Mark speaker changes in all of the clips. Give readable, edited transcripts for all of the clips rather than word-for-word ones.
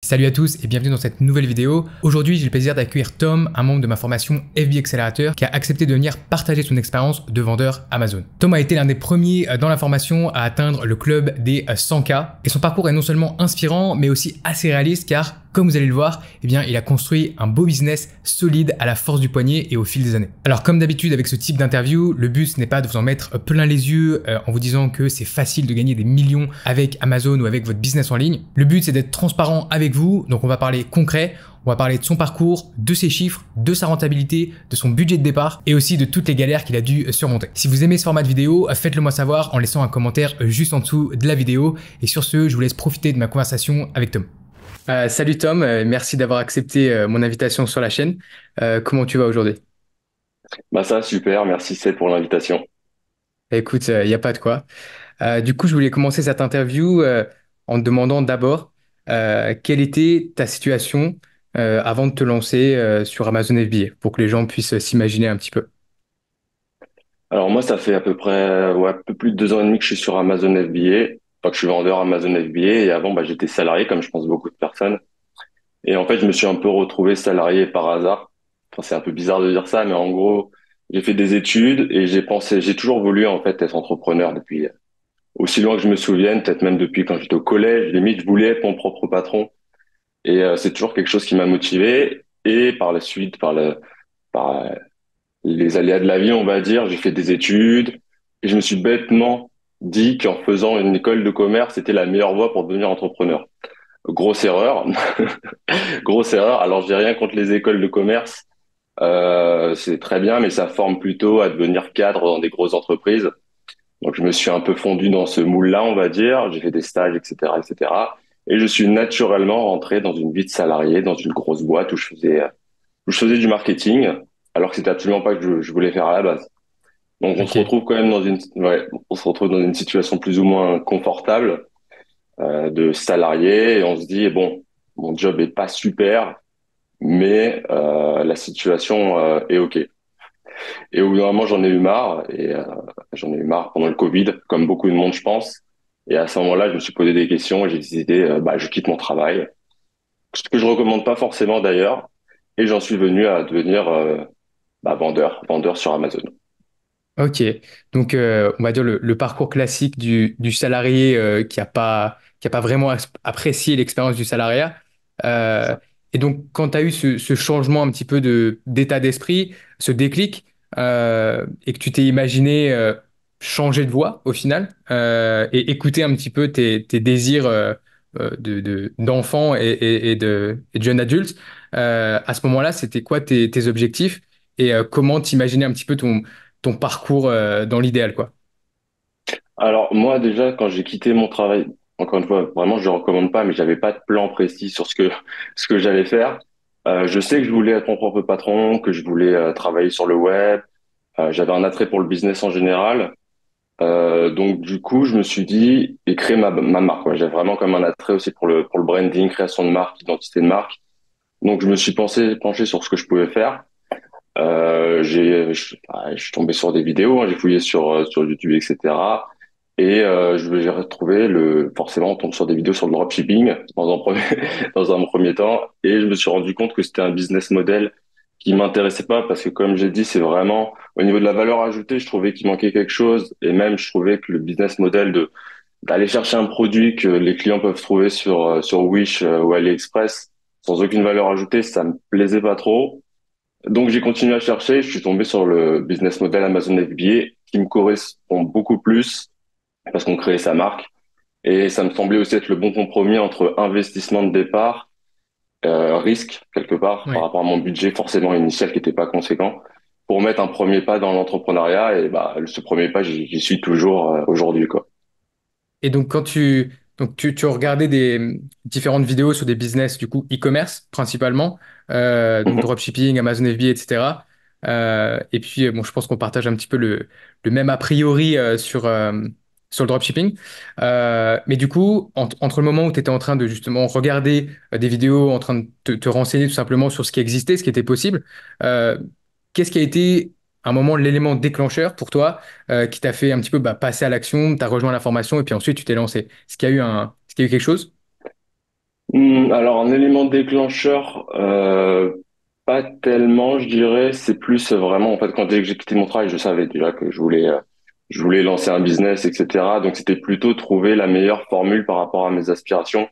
Speaker 1: Salut à tous et bienvenue dans cette nouvelle vidéo. Aujourd'hui, j'ai le plaisir d'accueillir Tom, un membre de ma formation FB Accelerator, qui a accepté de venir partager son expérience de vendeur Amazon. Tom a été l'un des premiers dans la formation à atteindre le club des 100K et son parcours est non seulement inspirant mais aussi assez réaliste car, comme vous allez le voir, il a construit un beau business solide à la force du poignet et au fil des années. Alors comme d'habitude avec ce type d'interview, le but ce n'est pas de vous en mettre plein les yeux en vous disant que c'est facile de gagner des millions avec Amazon ou avec votre business en ligne. Le but c'est d'être transparent avec vous, donc on va parler concret, on va parler de son parcours, de ses chiffres, de sa rentabilité, de son budget de départ et aussi de toutes les galères qu'il a dû surmonter. Si vous aimez ce format de vidéo, faites-le moi savoir en laissant un commentaire juste en dessous de la vidéo. Et sur ce, je vous laisse profiter de ma conversation avec Tom. Salut Tom, merci d'avoir accepté mon invitation sur la chaîne. Comment tu vas aujourd'hui?
Speaker 2: Bah ça, super, merci c'est pour l'invitation.
Speaker 1: Écoute, il n'y a pas de quoi. Du coup, je voulais commencer cette interview en te demandant d'abord quelle était ta situation avant de te lancer sur Amazon FBA pour que les gens puissent s'imaginer un petit peu.
Speaker 2: Alors moi, ça fait à peu près un peu plus de 2 ans et demi que je suis sur Amazon FBA, enfin que je suis vendeur Amazon FBA et avant bah, j'étais salarié comme je pense beaucoup de personnes. Et en fait, je me suis un peu retrouvé salarié par hasard. Enfin, c'est un peu bizarre de dire ça, mais en gros, j'ai fait des études et j'ai toujours voulu en fait être entrepreneur depuis aussi loin que je me souvienne, peut-être même depuis quand j'étais au collège. Limite, je voulais être mon propre patron et c'est toujours quelque chose qui m'a motivé. Et par la suite, par les aléas de la vie, on va dire. J'ai fait des études et je me suis bêtement dit qu'en faisant une école de commerce, c'était la meilleure voie pour devenir entrepreneur. Grosse erreur, grosse erreur. Alors, j'ai rien contre les écoles de commerce. C'est très bien, mais ça forme plutôt à devenir cadre dans des grosses entreprises. Donc, je me suis un peu fondu dans ce moule-là, on va dire. J'ai fait des stages, etc., etc. Et cetera. Et je suis naturellement rentré dans une vie de salarié, dans une grosse boîte où je faisais du marketing, alors que c'était absolument pas que je voulais faire à la base. Donc on se
Speaker 1: Ok.
Speaker 2: retrouve quand même on se retrouve dans une situation plus ou moins confortable de salarié et on se dit bon, mon job est pas super, mais la situation est ok. Et au bout d'un moment j'en ai eu marre et j'en ai eu marre pendant le Covid, comme beaucoup de monde je pense. Et à ce moment-là, je me suis posé des questions et j'ai décidé bah je quitte mon travail, ce que je recommande pas forcément d'ailleurs. Et j'en suis venu à devenir bah, vendeur sur Amazon.
Speaker 1: Ok, donc on va dire le parcours classique du salarié qui a pas vraiment apprécié l'expérience du salariat.
Speaker 2: C'est
Speaker 1: Euh,
Speaker 2: ça.
Speaker 1: et donc quand tu as eu ce changement un petit peu d'état d'esprit, ce déclic, et que tu t'es imaginé changer de voie au final, et écouter un petit peu tes désirs d'enfant et de jeune adulte, à ce moment-là, c'était quoi tes objectifs et comment t'imaginer un petit peu ton parcours dans l'idéal, quoi.
Speaker 2: Alors moi déjà quand j'ai quitté mon travail, encore une fois, vraiment je ne recommande pas, mais j'avais pas de plan précis sur ce que j'allais faire. Je sais que je voulais être mon propre patron, que je voulais travailler sur le web. J'avais un attrait pour le business en général. Donc du coup je me suis dit et créer ma marque. Quoi. J'avais vraiment comme un attrait aussi pour le branding, création de marque, identité de marque. Donc je me suis penché sur ce que je pouvais faire. Je suis tombé sur des vidéos, hein, j'ai fouillé sur YouTube, etc. Et j'ai retrouvé forcément, on tombe sur des vidéos sur le dropshipping dans un premier, dans un premier temps. Et je me suis rendu compte que c'était un business model qui m'intéressait pas parce que, comme j'ai dit, c'est vraiment au niveau de la valeur ajoutée, je trouvais qu'il manquait quelque chose. Et même, je trouvais que le business model d'aller chercher un produit que les clients peuvent trouver sur Wish ou AliExpress sans aucune valeur ajoutée, ça me plaisait pas trop. Donc j'ai continué à chercher, je suis tombé sur le business model Amazon FBA qui me correspond beaucoup plus parce qu'on crée sa marque et ça me semblait aussi être le bon compromis entre investissement de départ, risque quelque part par
Speaker 1: Ouais.
Speaker 2: rapport à mon budget forcément initial qui n'était pas conséquent pour mettre un premier pas dans l'entrepreneuriat et bah ce premier pas j'y suis toujours aujourd'hui quoi.
Speaker 1: Et donc, tu regardais des différentes vidéos sur des business, du coup, e-commerce principalement, donc
Speaker 2: Mhm.
Speaker 1: dropshipping, Amazon FBA, etc. Et puis, bon, je pense qu'on partage un petit peu le même a priori sur le dropshipping. Mais du coup, entre le moment où tu étais en train de justement regarder des vidéos, en train de te renseigner tout simplement sur ce qui existait, ce qui était possible, euh, qu'est-ce qui a été un moment l'élément déclencheur pour toi qui t'a fait un petit peu passer à l'action, t'as rejoint la formation et puis ensuite tu t'es lancé. Est-ce qu'il y a eu quelque chose?
Speaker 2: Alors, un élément déclencheur, pas tellement, je dirais. C'est plus vraiment, en fait, quand j'ai quitté mon travail, je savais déjà que je voulais lancer un business, etc. Donc, c'était plutôt trouver la meilleure formule par rapport à mes aspirations.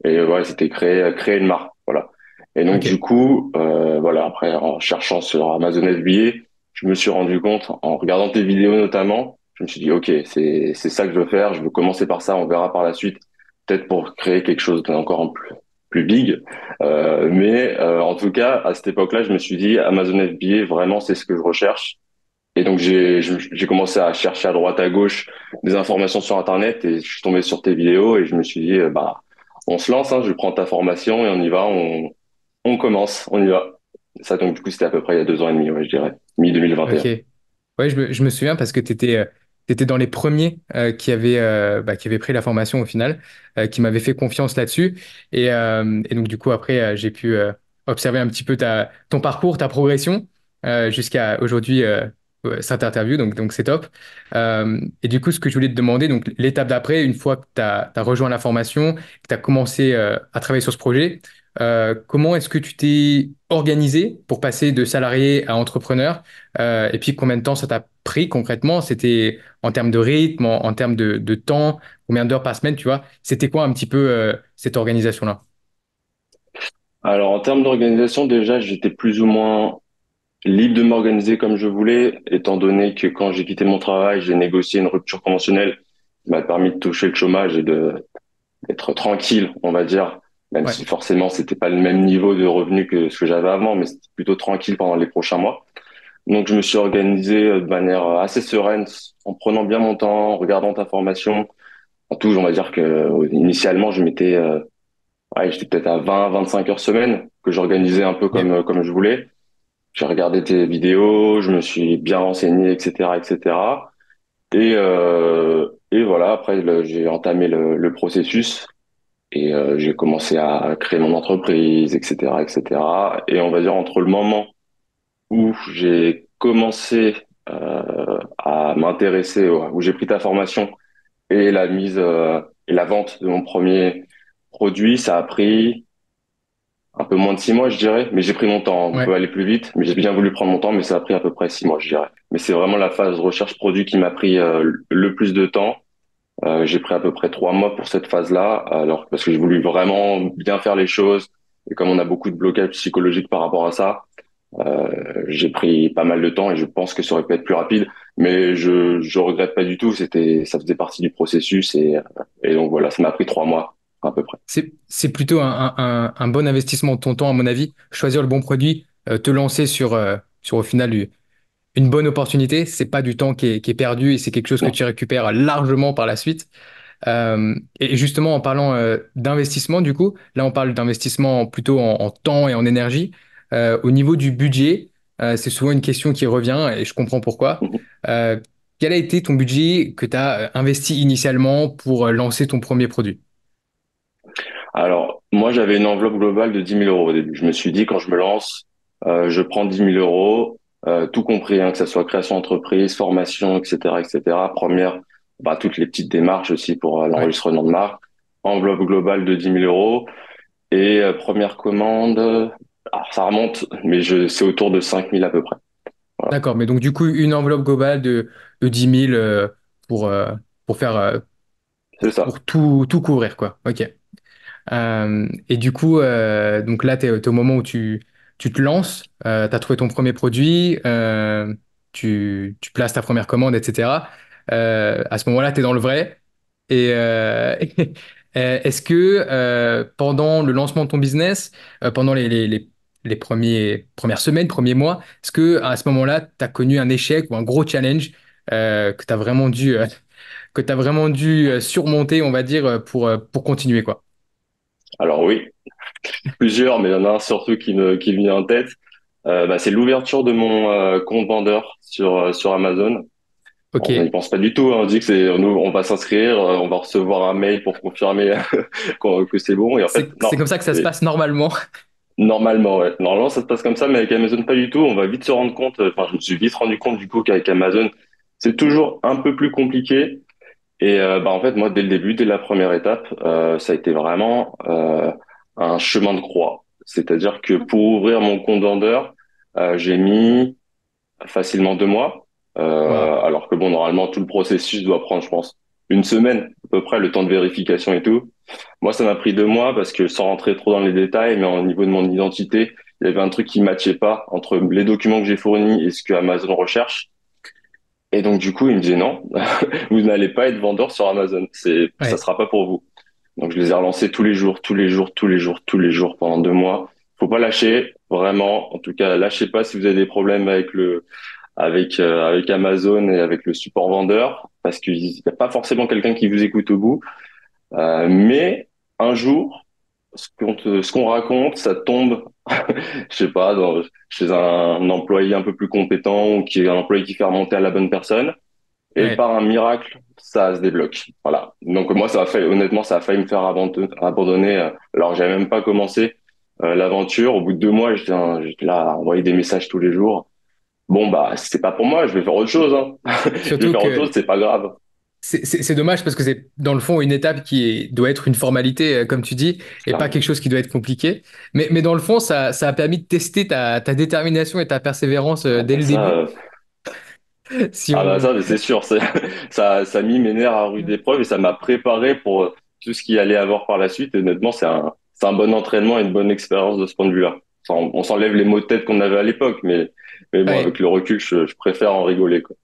Speaker 2: Et ouais, c'était créer une marque, voilà. Et donc, du
Speaker 1: Ok,
Speaker 2: coup, voilà, après, en cherchant sur Amazon FBA, je me suis rendu compte, en regardant tes vidéos notamment, je me suis dit, OK, c'est ça que je veux faire. Je veux commencer par ça. On verra par la suite peut-être pour créer quelque chose d'encore plus big. Mais en tout cas, à cette époque-là, je me suis dit, Amazon FBA, vraiment, c'est ce que je recherche. Et donc, j'ai commencé à chercher à droite, à gauche des informations sur Internet et je suis tombé sur tes vidéos et je me suis dit, bah, on se lance, hein, je prends ta formation et on y va, on commence, on y va. Ça, donc, du coup, c'était à peu près il y a 2 ans et demi, ouais, je dirais, mi-2021.
Speaker 1: ok. Ouais, je me souviens parce que tu étais dans les premiers qui avaient pris la formation au final, qui m'avaient fait confiance là-dessus. Et donc, du coup, après, j'ai pu observer un petit peu ton parcours, ta progression jusqu'à aujourd'hui, cette interview. Donc c'est top. Et du coup, ce que je voulais te demander, donc l'étape d'après, une fois que tu as rejoint la formation, que tu as commencé à travailler sur ce projet, comment est-ce que tu t'es organisé pour passer de salarié à entrepreneur? Et puis, combien de temps ça t'a pris concrètement? C'était en termes de rythme, en termes de temps, combien d'heures par semaine, tu vois? C'était quoi un petit peu cette organisation-là?
Speaker 2: Alors, en termes d'organisation, déjà, j'étais plus ou moins libre de m'organiser comme je voulais, étant donné que quand j'ai quitté mon travail, j'ai négocié une rupture conventionnelle qui m'a permis de toucher le chômage et d'être tranquille, on va dire, même
Speaker 1: Ouais,
Speaker 2: si forcément c'était pas le même niveau de revenu que ce que j'avais avant, mais c'était plutôt tranquille pendant les prochains mois. Donc je me suis organisé de manière assez sereine, en prenant bien mon temps, en regardant ta formation. En tout, on va dire que initialement je m'étais, ouais, j'étais peut-être à 20, 25 heures semaine que j'organisais un peu
Speaker 1: ok.
Speaker 2: comme je voulais. J'ai regardé tes vidéos, je me suis bien renseigné, etc., etc. Et voilà. Après, j'ai entamé le processus. Et j'ai commencé à créer mon entreprise, etc., etc. Et on va dire entre le moment où j'ai commencé à m'intéresser, où j'ai pris ta formation et la mise et la vente de mon premier produit, ça a pris un peu moins de 6 mois, je dirais. Mais j'ai pris mon temps. On peut
Speaker 1: Ouais.
Speaker 2: aller plus vite, mais j'ai bien voulu prendre mon temps, mais ça a pris à peu près 6 mois, je dirais. Mais c'est vraiment la phase recherche produit qui m'a pris le plus de temps. J'ai pris à peu près 3 mois pour cette phase-là, alors parce que j'ai voulu vraiment bien faire les choses. Et comme on a beaucoup de blocages psychologiques par rapport à ça, j'ai pris pas mal de temps et je pense que ça aurait pu être plus rapide. Mais je regrette pas du tout. Ça faisait partie du processus et donc voilà, ça m'a pris 3 mois à peu près.
Speaker 1: C'est plutôt un bon investissement de ton temps, à mon avis. Choisir le bon produit, te lancer sur au final une bonne opportunité, c'est pas du temps qui est perdu et c'est quelque chose que
Speaker 2: Non.
Speaker 1: tu récupères largement par la suite. Et justement, en parlant d'investissement, du coup, là, on parle d'investissement plutôt en temps et en énergie. Au niveau du budget, c'est souvent une question qui revient et je comprends pourquoi. Euh, Quel a été ton budget que tu as investi initialement pour lancer ton premier produit?
Speaker 2: Alors, moi, j'avais une enveloppe globale de 10 000 € au début. Je me suis dit, quand je me lance, je prends 10 000 €, tout compris, hein, que ça soit création d'entreprise, formation, etc., etc. Première, bah, toutes les petites démarches aussi pour
Speaker 1: Ouais.
Speaker 2: l'enregistrement de marque. Enveloppe globale de 10 000 €. Et première commande, alors ça remonte, mais c'est autour de 5 000 à peu près. Voilà.
Speaker 1: D'accord, mais donc du coup, une enveloppe globale de 10 000 pour, euh, pour faire,
Speaker 2: C'est ça.
Speaker 1: pour tout couvrir, quoi. Ok. Et du coup, donc là, t'es au moment où tu te lances, tu as trouvé ton premier produit, tu places ta première commande, etc. À ce moment-là, tu es dans le vrai. Et est-ce que pendant le lancement de ton business, pendant les premières semaines, premiers mois, est-ce que à ce moment-là, tu as connu un échec ou un gros challenge que tu as vraiment dû, que tu vraiment dû surmonter, on va dire, pour continuer, quoi?
Speaker 2: Alors oui, plusieurs, mais il y en a un surtout qui me vient en tête. Bah, c'est l'ouverture de mon compte vendeur sur Amazon.
Speaker 1: Ok,
Speaker 2: On n'y pense pas du tout, hein. On dit que nous, on va s'inscrire, on va recevoir un mail pour confirmer que c'est bon. Et en fait,
Speaker 1: c'est
Speaker 2: non.
Speaker 1: comme ça que ça se passe normalement.
Speaker 2: Normalement, ouais. Normalement, ça se passe comme ça, mais avec Amazon, pas du tout. On va vite se rendre compte. Enfin, je me suis vite rendu compte du coup qu'avec Amazon, c'est toujours un peu plus compliqué. Et bah en fait, moi, dès le début, dès la première étape, ça a été vraiment un chemin de croix. C'est-à-dire que pour ouvrir mon compte vendeur, j'ai mis facilement 2 mois,
Speaker 1: Waouh.
Speaker 2: alors que bon, normalement, tout le processus doit prendre, je pense, une semaine à peu près, le temps de vérification et tout. Moi, ça m'a pris 2 mois parce que sans rentrer trop dans les détails, mais au niveau de mon identité, il y avait un truc qui matchait pas entre les documents que j'ai fournis et ce que Amazon recherche. Et donc, du coup, il me disait non, vous n'allez pas être vendeur sur Amazon. Ça
Speaker 1: Ouais.
Speaker 2: sera pas pour vous. Donc, je les ai relancés tous les jours, tous les jours, tous les jours, tous les jours pendant 2 mois. Faut pas lâcher, vraiment. En tout cas, lâchez pas si vous avez des problèmes avec Amazon et avec le support vendeur, parce qu'il n'y a pas forcément quelqu'un qui vous écoute au bout. Mais un jour, ce qu'on raconte, ça tombe, je sais pas, chez un employé un peu plus compétent ou qui est un employé qui fait remonter à la bonne personne. Et
Speaker 1: Ouais.
Speaker 2: par un miracle, ça se débloque. Voilà. Donc moi, honnêtement, ça a failli me faire abandonner. Alors j'avais même pas commencé l'aventure. Au bout de 2 mois, j'étais là à envoyer des messages tous les jours. Bon bah, c'est pas pour moi. Je vais faire autre chose. Hein. Je vais
Speaker 1: Surtout
Speaker 2: faire autre chose.
Speaker 1: que
Speaker 2: C'est pas grave.
Speaker 1: c'est dommage parce que c'est dans le fond une étape doit être une formalité, comme tu dis, et pas quelque
Speaker 2: Clairement.
Speaker 1: chose qui doit être compliqué. Mais dans le fond, ça a permis de tester ta détermination et ta persévérance
Speaker 2: Ah
Speaker 1: dès
Speaker 2: bah
Speaker 1: le
Speaker 2: ça,
Speaker 1: début. Si
Speaker 2: ah bah
Speaker 1: on...
Speaker 2: ça, c'est sûr. Ça a mis mes nerfs à rude épreuve et ça m'a préparé pour tout ce qu'il allait avoir par la suite. Et honnêtement, c'est un bon entraînement et une bonne expérience de ce point de vue-là. On s'enlève les maux de tête qu'on avait à l'époque, mais bon, avec
Speaker 1: Ouais.
Speaker 2: le recul, je préfère en rigoler, quoi.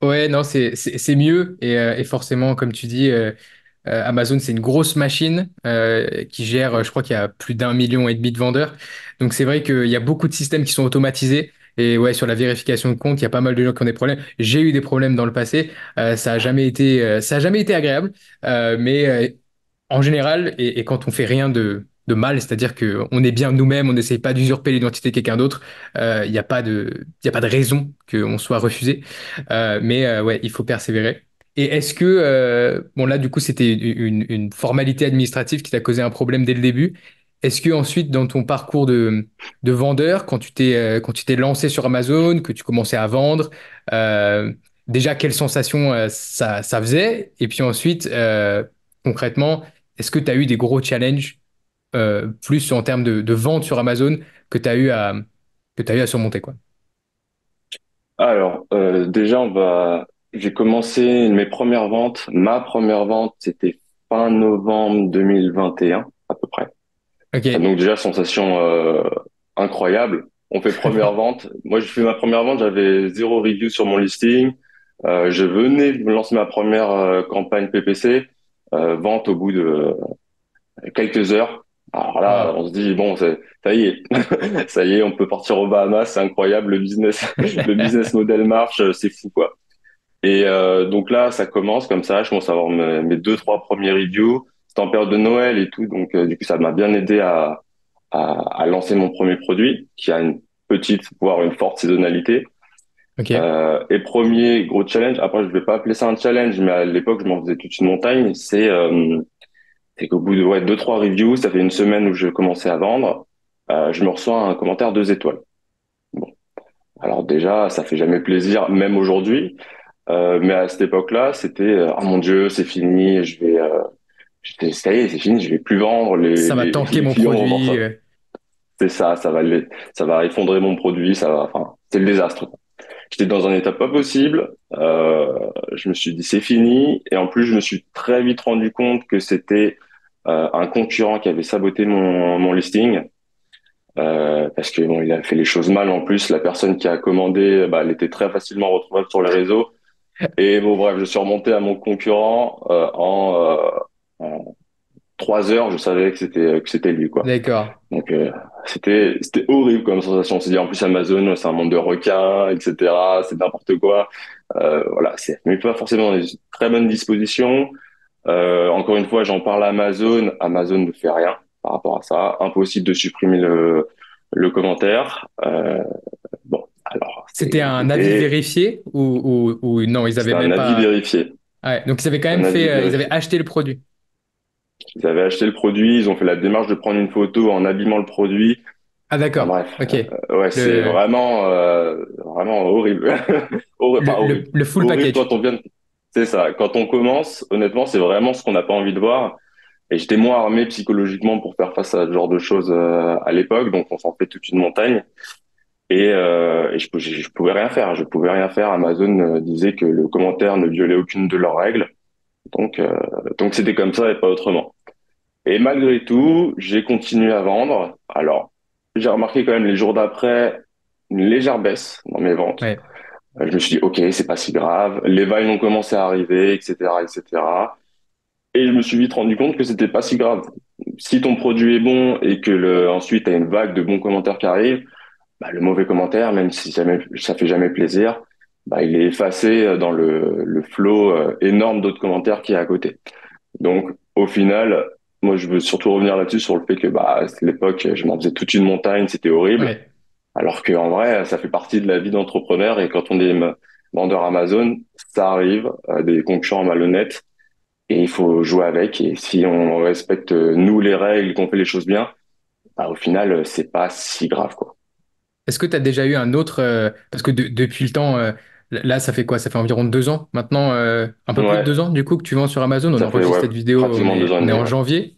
Speaker 1: Ouais, non, c'est mieux. Et forcément, comme tu dis, Amazon, c'est une grosse machine qui gère, je crois qu'il y a plus d'1,5 million de vendeurs. Donc c'est vrai qu'il y a beaucoup de systèmes qui sont automatisés. Et ouais, sur la vérification de compte, il y a pas mal de gens qui ont des problèmes. J'ai eu des problèmes dans le passé. Ça a jamais été agréable. Mais en général, et quand on fait rien de mal, c'est-à-dire qu'on est bien nous-mêmes, on n'essaye pas d'usurper l'identité de quelqu'un d'autre, il y a pas de raison qu'on soit refusé. Mais ouais, il faut persévérer. Et est-ce que, bon là du coup c'était une formalité administrative qui t'a causé un problème dès le début. Est-ce que ensuite dans ton parcours de vendeur, quand tu t'es lancé sur Amazon, que tu commençais à vendre, déjà quelle sensation ça faisait? Et puis ensuite, concrètement, est-ce que tu as eu des gros challenges plus en termes de vente sur Amazon que tu as que tu eu à surmonter quoi?
Speaker 2: Alors, déjà, j'ai commencé mes premières ventes. Ma première vente, c'était fin novembre 2021, à peu près.
Speaker 1: Ok.
Speaker 2: Donc déjà, sensation incroyable. On fait première vente. Moi, j'ai fait ma première vente, j'avais 0 review sur mon listing. Je venais de me lancer ma première campagne PPC. Vente au bout de quelques heures. Alors là,
Speaker 1: Wow.
Speaker 2: on se dit, bon, ça y est, ça y est, on peut partir aux Bahamas, c'est incroyable, le business model marche, c'est fou, quoi. Et donc là, ça commence comme ça. Je commence à avoir mes 2, 3 premiers reviews. C'était en période de Noël et tout, donc du coup, ça m'a bien aidé à lancer mon premier produit, qui a une petite, voire une forte saisonnalité.
Speaker 1: Ok.
Speaker 2: Et premier gros challenge. Après, je vais pas appeler ça un challenge, mais à l'époque, je m'en faisais toute une montagne. C'est qu'au bout de 2, 3 reviews, ça fait une semaine où je commençais à vendre. Je me reçois un commentaire 2 étoiles. Bon, alors déjà, ça fait jamais plaisir, même aujourd'hui. Mais à cette époque-là, c'était oh mon Dieu, c'est fini, ça y est, c'est fini, je vais plus vendre,
Speaker 1: Ça va tanker
Speaker 2: les
Speaker 1: mon
Speaker 2: clients vont voir
Speaker 1: produit.
Speaker 2: ça. C'est ça, ça va effondrer mon produit, enfin, c'est le désastre. J'étais dans un état pas possible. Je me suis dit c'est fini, et en plus je me suis très vite rendu compte que c'était un concurrent qui avait saboté mon listing. Parce que bon, il a fait les choses mal en plus. La personne qui a commandé, bah, elle était très facilement retrouvable sur les réseaux. Et bon, bref, je suis remonté à mon concurrent en 3 heures. Je savais que c'était lui, quoi.
Speaker 1: D'accord.
Speaker 2: Donc c'était horrible comme sensation. C'est dire en plus Amazon, c'est un monde de requins, etc. C'est n'importe quoi. Voilà, c'est mais pas forcément dans des très bonnes dispositions. Encore une fois, j'en parle à Amazon. Amazon ne fait rien par rapport à ça. Impossible de supprimer le commentaire. Bon, alors
Speaker 1: C'était un avis
Speaker 2: c'était
Speaker 1: vérifié ou non, ils avaient
Speaker 2: c'était un
Speaker 1: même
Speaker 2: avis
Speaker 1: pas.
Speaker 2: vérifié.
Speaker 1: Ouais, donc ils avaient quand même
Speaker 2: Un avis
Speaker 1: fait, ils avaient
Speaker 2: vérifié.
Speaker 1: acheté le produit.
Speaker 2: Ils avaient acheté le produit, ils ont fait la démarche de prendre une photo en abîmant le produit.
Speaker 1: Ah
Speaker 2: Enfin
Speaker 1: d'accord.
Speaker 2: bref,
Speaker 1: Ok.
Speaker 2: ouais, c'est
Speaker 1: Le,
Speaker 2: vraiment horrible. Enfin horrible.
Speaker 1: le full
Speaker 2: Horrible
Speaker 1: package.
Speaker 2: quand on vient. C'est ça. Quand on commence, honnêtement, c'est vraiment ce qu'on n'a pas envie de voir. Et j'étais moins armé psychologiquement pour faire face à ce genre de choses à l'époque, donc on s'en fait toute une montagne. Et je pouvais rien faire. Je pouvais rien faire. Amazon disait que le commentaire ne violait aucune de leurs règles. Donc, euh, donc c'était comme ça et pas autrement. Et malgré tout, j'ai continué à vendre. Alors, j'ai remarqué quand même les jours d'après une légère baisse dans mes ventes.
Speaker 1: Ouais.
Speaker 2: Je me suis dit, ok, c'est pas si grave. Les vagues ont commencé à arriver, etc., etc. Et je me suis vite rendu compte que c'était pas si grave. Si ton produit est bon et que ensuite t'as une vague de bons commentaires qui arrivent, bah, le mauvais commentaire, même si ça fait jamais plaisir, bah, il est effacé dans le flot énorme d'autres commentaires qui est à côté. Donc, au final, moi, je veux surtout revenir là-dessus sur le fait que, bah, à l'époque, je m'en faisais toute une montagne, c'était horrible.
Speaker 1: Ouais.
Speaker 2: Alors qu'en vrai, ça fait partie de la vie d'entrepreneur et quand on est vendeur Amazon, ça arrive, des concurrents malhonnêtes et il faut jouer avec. Et si on respecte, nous, les règles, qu'on fait les choses bien, bah, au final, c'est pas si grave, quoi.
Speaker 1: Est-ce que tu as déjà eu un autre, parce que depuis le temps, là, ça fait quoi? Ça fait environ 2 ans maintenant, un peu plus de
Speaker 2: Ouais,
Speaker 1: 2 ans du coup que tu vends sur Amazon. On
Speaker 2: ça fait,
Speaker 1: enregistre
Speaker 2: ouais,
Speaker 1: cette vidéo,
Speaker 2: pratiquement deux ans et
Speaker 1: on est
Speaker 2: demi,
Speaker 1: en
Speaker 2: ouais.
Speaker 1: janvier,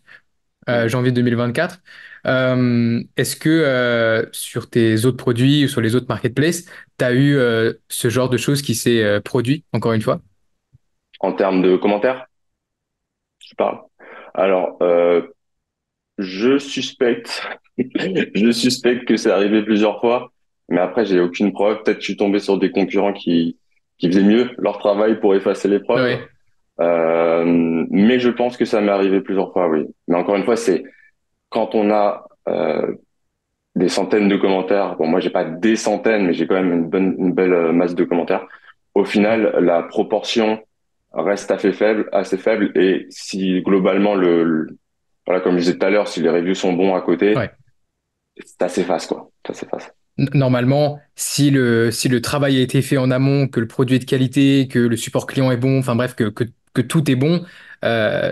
Speaker 2: Mhm.
Speaker 1: janvier 2024. Est-ce que sur tes autres produits ou sur les autres marketplaces, tu as eu ce genre de choses qui s'est produit, encore une fois?
Speaker 2: En termes de commentaires, tu parles. Alors, je suspecte, je suspecte que c'est arrivé plusieurs fois, mais après, j'ai aucune preuve. Peut-être que je suis tombé sur des concurrents qui faisaient mieux leur travail pour effacer les preuves.
Speaker 1: Ouais,
Speaker 2: Mais je pense que ça m'est arrivé plusieurs fois, oui. Mais encore une fois, c'est quand on a des centaines de commentaires. Bon, moi, j'ai pas des centaines, mais j'ai quand même une belle masse de commentaires. Au
Speaker 1: ouais,
Speaker 2: final, la proportion reste assez faible. Et si globalement voilà, comme je disais tout à l'heure, si les reviews sont bons à côté,
Speaker 1: ouais.
Speaker 2: ça s'efface, quoi. Ça s'efface.
Speaker 1: Normalement, si le travail a été fait en amont, que le produit est de qualité, que le support client est bon, enfin bref, que tout est bon,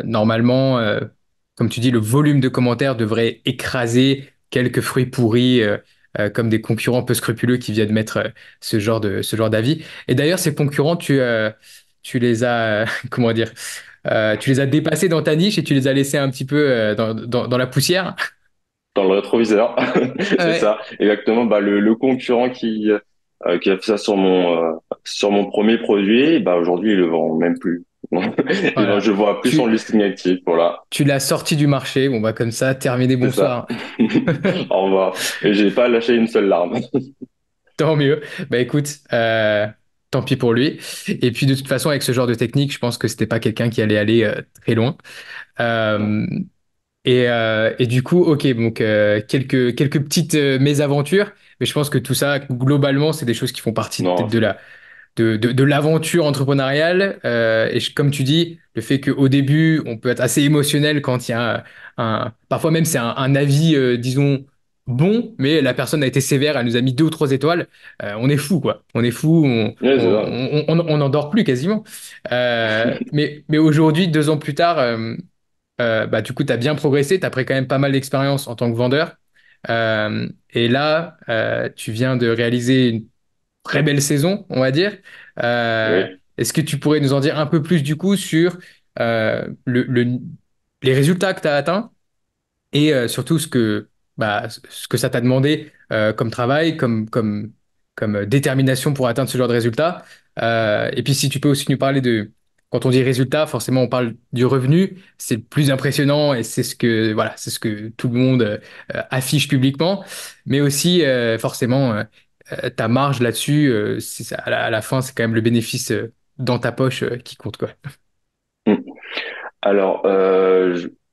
Speaker 1: normalement, comme tu dis, le volume de commentaires devrait écraser quelques fruits pourris, comme des concurrents peu scrupuleux qui viennent mettre ce genre d'avis. Et d'ailleurs, ces concurrents, tu les as, comment dire, tu les as dépassés dans ta niche et tu les as laissés un petit peu dans la poussière.
Speaker 2: Dans le rétroviseur, c'est
Speaker 1: Ouais.
Speaker 2: ça. Exactement. Bah, le concurrent qui a fait ça sur mon premier produit, bah, aujourd'hui, il le vend même plus. Et ben,
Speaker 1: Voilà.
Speaker 2: je vois plus son
Speaker 1: Tu,
Speaker 2: listing actif. Voilà.
Speaker 1: Tu l'as sorti du marché. Bon, bah, comme ça, terminé,
Speaker 2: C'est ça.
Speaker 1: bonsoir.
Speaker 2: Au revoir. Et j'ai pas lâché une seule larme.
Speaker 1: Tant mieux. Bah, écoute, tant pis pour lui. Et puis, de toute façon, avec ce genre de technique, je pense que c'était pas quelqu'un qui allait aller très loin.
Speaker 2: Non.
Speaker 1: Euh, et du coup, ok, donc quelques petites mésaventures, mais je pense que tout ça, globalement, c'est des choses qui font partie
Speaker 2: Non,
Speaker 1: peut-être de l'aventure entrepreneuriale. Comme tu dis, le fait qu'au début, on peut être assez émotionnel quand il y a parfois même c'est un avis, disons, bon, mais la personne a été sévère, elle nous a mis 2 ou 3 étoiles. On est fou, quoi. On est fou,
Speaker 2: ouais, c'est ça.
Speaker 1: on n'en dort plus quasiment. Mais aujourd'hui, 2 ans plus tard, bah, du coup, tu as bien progressé, tu as pris quand même pas mal d'expérience en tant que vendeur. Et là, tu viens de réaliser une très belle saison, on va dire.
Speaker 2: Oui.
Speaker 1: Est-ce que tu pourrais nous en dire un peu plus du coup sur les résultats que tu as atteints et surtout ce que ça t'a demandé comme travail, comme détermination pour atteindre ce genre de résultats. Et puis si tu peux aussi nous parler quand on dit résultat, forcément on parle du revenu, c'est le plus impressionnant et voilà, c'est ce que tout le monde affiche publiquement, mais aussi forcément ta marge là-dessus, à la fin c'est quand même le bénéfice dans ta poche qui compte quoi.
Speaker 2: Mm. Alors,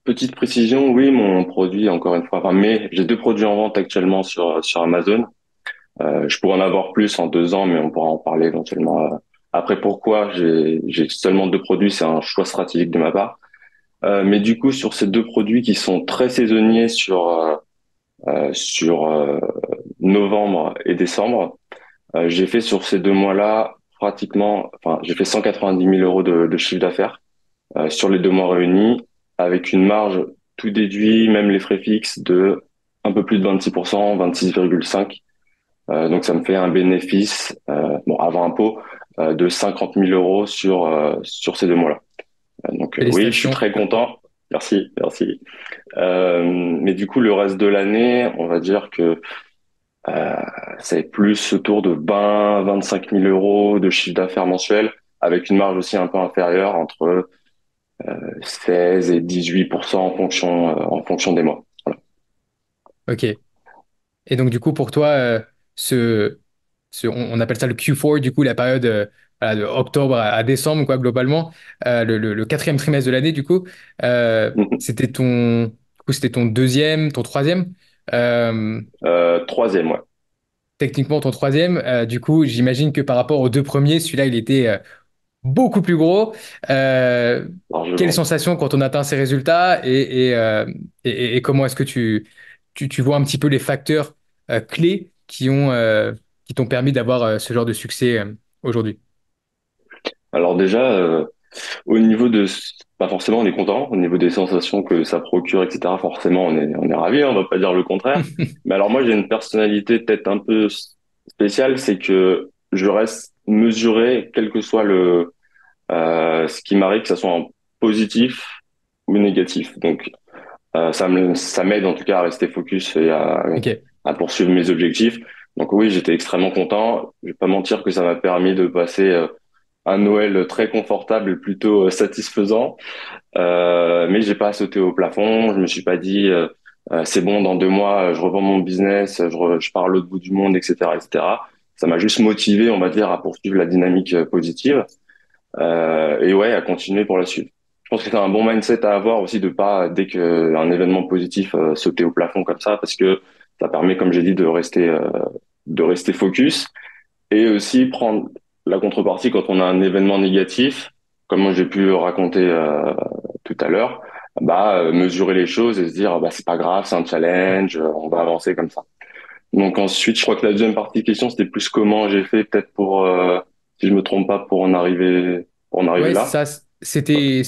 Speaker 2: petite précision, oui, mon produit, encore une fois, enfin, mais j'ai deux produits en vente actuellement sur Amazon. Je pourrais en avoir plus en 2 ans, mais on pourra en parler éventuellement. Après, pourquoi j'ai seulement deux produits, c'est un choix stratégique de ma part. Mais du coup, sur ces deux produits qui sont très saisonniers sur novembre et décembre, j'ai fait sur ces 2 mois-là pratiquement, enfin, j'ai fait 190 000 euros de chiffre d'affaires sur les 2 mois réunis, avec une marge tout déduit, même les frais fixes, de un peu plus de 26%, 26,5. Donc ça me fait un bénéfice, bon avant impôt, de 50 000 euros sur ces 2 mois-là. Donc oui, je suis
Speaker 1: Félicitations.
Speaker 2: très content. Merci, merci. Mais du coup, le reste de l'année, on va dire que euh, c'est plus autour de 20, 25 000 euros de chiffre d'affaires mensuel, avec une marge aussi un peu inférieure, entre 16 et 18% en fonction des mois. Voilà.
Speaker 1: Ok. Et donc, du coup, pour toi, ce, on appelle ça le Q4, du coup, la période voilà, de octobre à décembre, quoi, globalement, le quatrième trimestre de l'année, du coup,
Speaker 2: Mhm.
Speaker 1: c'était ton deuxième, ton troisième. Euh,
Speaker 2: Troisième, ouais,
Speaker 1: Techniquement, ton troisième. Du coup, j'imagine que par rapport aux deux premiers, celui-là, il était beaucoup plus gros. Euh, Quelle
Speaker 2: largement.
Speaker 1: sensation quand on atteint ces résultats et comment est-ce que tu vois un petit peu les facteurs clés qui t'ont permis d'avoir ce genre de succès aujourd'hui?
Speaker 2: Alors déjà, au niveau de, pas forcément on est content, au niveau des sensations que ça procure, etc. Forcément on est ravi, on va pas dire le contraire. Mais alors moi j'ai une personnalité peut-être un peu spéciale, c'est que je reste mesuré, quel que soit ce qui m'arrive, que ça soit en positif ou négatif. Donc ça m'aide en tout cas à rester focus et
Speaker 1: Ok.
Speaker 2: à poursuivre mes objectifs. Donc oui, j'étais extrêmement content. Je vais pas mentir que ça m'a permis de passer un Noël très confortable et plutôt satisfaisant. Mais j'ai pas sauté au plafond. Je me suis pas dit c'est bon, dans 2 mois je revends mon business, je pars à l'autre bout du monde, etc., etc. Ça m'a juste motivé, on va dire, à poursuivre la dynamique positive et ouais, à continuer pour la suite. Je pense que c'est un bon mindset à avoir aussi de pas dès qu'un événement positif sauter au plafond comme ça, parce que ça permet, comme j'ai dit, de rester focus et aussi prendre la contrepartie quand on a un événement négatif, comme moi j'ai pu le raconter tout à l'heure, mesurer les choses et se dire bah c'est pas grave, c'est un challenge, on va avancer comme ça. Donc ensuite, je crois que la deuxième partie de question c'était plus comment j'ai fait peut-être pour si je me trompe pas pour en arriver
Speaker 1: Ouais, c'est
Speaker 2: là.
Speaker 1: ça. C'était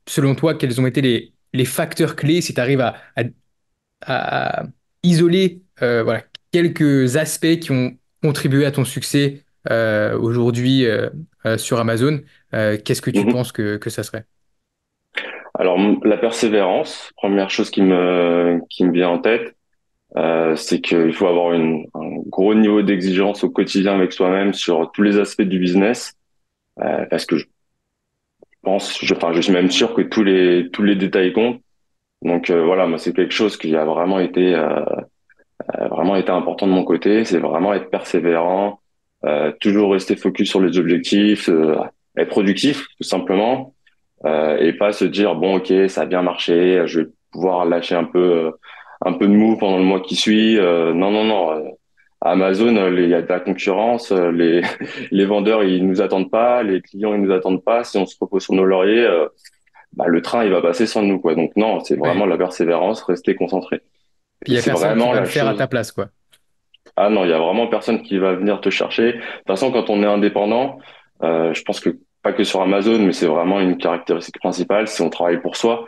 Speaker 1: selon toi, quels ont été les facteurs clés si tu arrives à isoler voilà, quelques aspects qui ont contribué à ton succès aujourd'hui sur Amazon, qu'est-ce que tu
Speaker 2: Mhm.
Speaker 1: penses que ça serait?
Speaker 2: Alors la persévérance, première chose qui me vient en tête, c'est qu'il faut avoir un gros niveau d'exigence au quotidien avec soi-même sur tous les aspects du business, parce que enfin, je suis même sûr que tous les détails comptent. Donc voilà, moi c'est quelque chose qui a vraiment été important de mon côté, c'est vraiment être persévérant, toujours rester focus sur les objectifs, être productif tout simplement, et pas se dire bon ok ça a bien marché, je vais pouvoir lâcher un peu de mou pendant le mois qui suit. Non non non. Amazon, il y a de la concurrence, les vendeurs ils nous attendent pas, les clients ils nous attendent pas. Si on se repose sur nos lauriers, le train il va passer sans nous quoi. Donc non, c'est vraiment
Speaker 1: Ouais.
Speaker 2: la persévérance, rester concentré.
Speaker 1: Puis il
Speaker 2: Et
Speaker 1: n'y a
Speaker 2: c'est
Speaker 1: personne qui
Speaker 2: vraiment
Speaker 1: va le
Speaker 2: la
Speaker 1: faire à ta
Speaker 2: chose.
Speaker 1: place, quoi.
Speaker 2: Ah non, il y a vraiment personne qui va venir te chercher. De toute façon, quand on est indépendant, je pense que pas que sur Amazon, mais c'est vraiment une caractéristique principale, c'est on travaille pour soi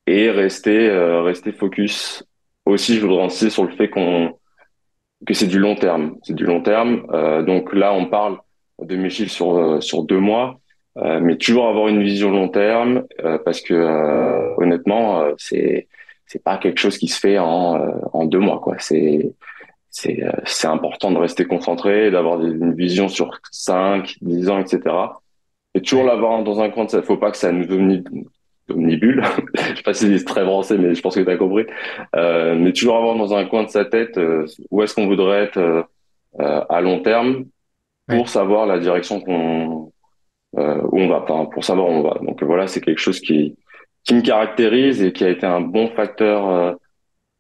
Speaker 2: et rester focus. Aussi, je voudrais insister sur le fait que c'est du long terme. C'est du long terme. Donc là, on parle de mes chiffres sur 2 mois, mais toujours avoir une vision long terme, parce que honnêtement, c'est pas quelque chose qui se fait en 2 mois, quoi. C'est important de rester concentré, d'avoir une vision sur 5, 10 ans, etc. Et toujours
Speaker 1: Ouais.
Speaker 2: l'avoir dans un coin de ça. Faut pas que ça nous omnibule. Je sais pas si c'est très français, mais je pense que tu as compris. Mais toujours avoir dans un coin de sa tête où est-ce qu'on voudrait être à long terme pour
Speaker 1: Ouais.
Speaker 2: savoir la direction où on va, enfin, pour savoir où on va. Donc voilà, c'est quelque chose qui me caractérise et qui a été un bon facteur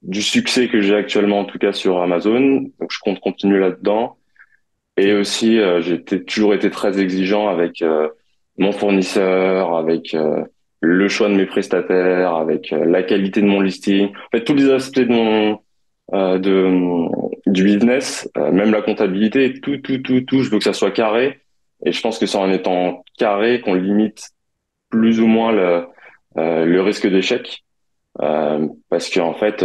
Speaker 2: du succès que j'ai actuellement, en tout cas sur Amazon. Donc je compte continuer là-dedans. Et
Speaker 1: Ok.
Speaker 2: aussi, toujours été très exigeant avec mon fournisseur, avec le choix de mes prestataires, avec la qualité de mon listing. En fait, tous les aspects du business, même la comptabilité, tout, je veux que ça soit carré. Et je pense que c'est en étant carré qu'on limite plus ou moins le risque d'échec. Parce qu'en fait,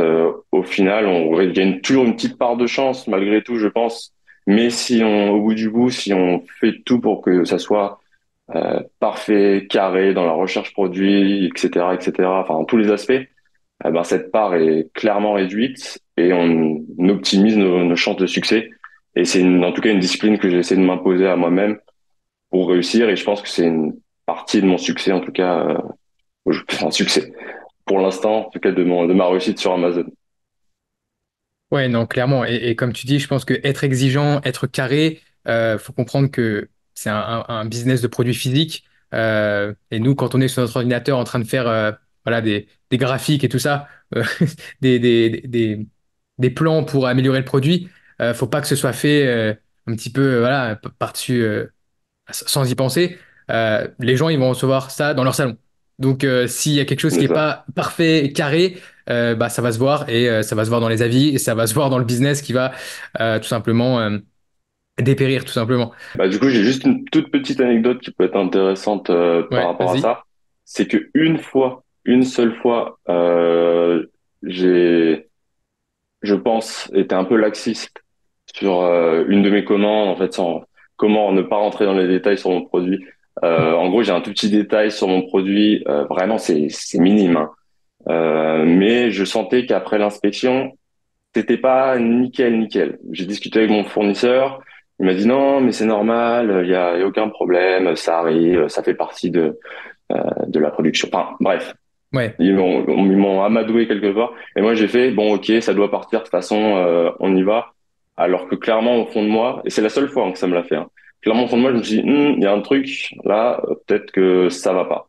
Speaker 2: au final, il y a toujours une petite part de chance, malgré tout, je pense. Mais si au bout du bout, si on fait tout pour que ça soit parfait, carré dans la recherche produit, etc., etc. Enfin, dans tous les aspects, ben, cette part est clairement réduite et on optimise nos chances de succès. Et c'est en tout cas une discipline que j'essaie de m'imposer à moi-même pour réussir. Et je pense que c'est une partie de mon succès, en tout cas, enfin, succès pour l'instant, en tout cas de ma réussite sur Amazon.
Speaker 1: Ouais, non, clairement. Et comme tu dis, je pense que être exigeant, être carré, faut comprendre que c'est un business de produits physiques. Et nous, quand on est sur notre ordinateur en train de faire voilà, des graphiques et tout ça, des, des, des, des plans pour améliorer le produit, faut pas que ce soit fait un petit peu voilà, par-dessus. Sans y penser, les gens ils vont recevoir ça dans leur salon. Donc s'il y a quelque chose qui
Speaker 2: C'est
Speaker 1: est
Speaker 2: ça.
Speaker 1: pas parfait, carré, bah ça va se voir et ça va se voir dans les avis et ça va se voir dans le business qui va tout simplement dépérir tout simplement.
Speaker 2: Bah, du coup, j'ai juste une toute petite anecdote qui peut être intéressante par
Speaker 1: Ouais,
Speaker 2: rapport à
Speaker 1: vas-y.
Speaker 2: ça. C'est que une fois, une seule fois, j'ai, je pense, été un peu laxiste sur une de mes commandes, en fait, sans comment ne pas rentrer dans les détails sur mon produit. En gros, j'ai un tout petit détail sur mon produit, vraiment, c'est minime, hein. Mais je sentais qu'après l'inspection, c'était pas nickel, nickel. J'ai discuté avec mon fournisseur. Il m'a dit non, mais c'est normal, y a aucun problème, ça arrive, ça fait partie de la production. Enfin, bref,
Speaker 1: Ouais,
Speaker 2: ils m'ont amadoué quelque part. Et moi, j'ai fait bon, ok, ça doit partir. De toute façon, on y va. Alors que clairement, au fond de moi, et c'est la seule fois hein, que ça me l'a fait. Hein, clairement, au fond de moi, je me suis dit, il y a un truc là, peut-être que ça va pas.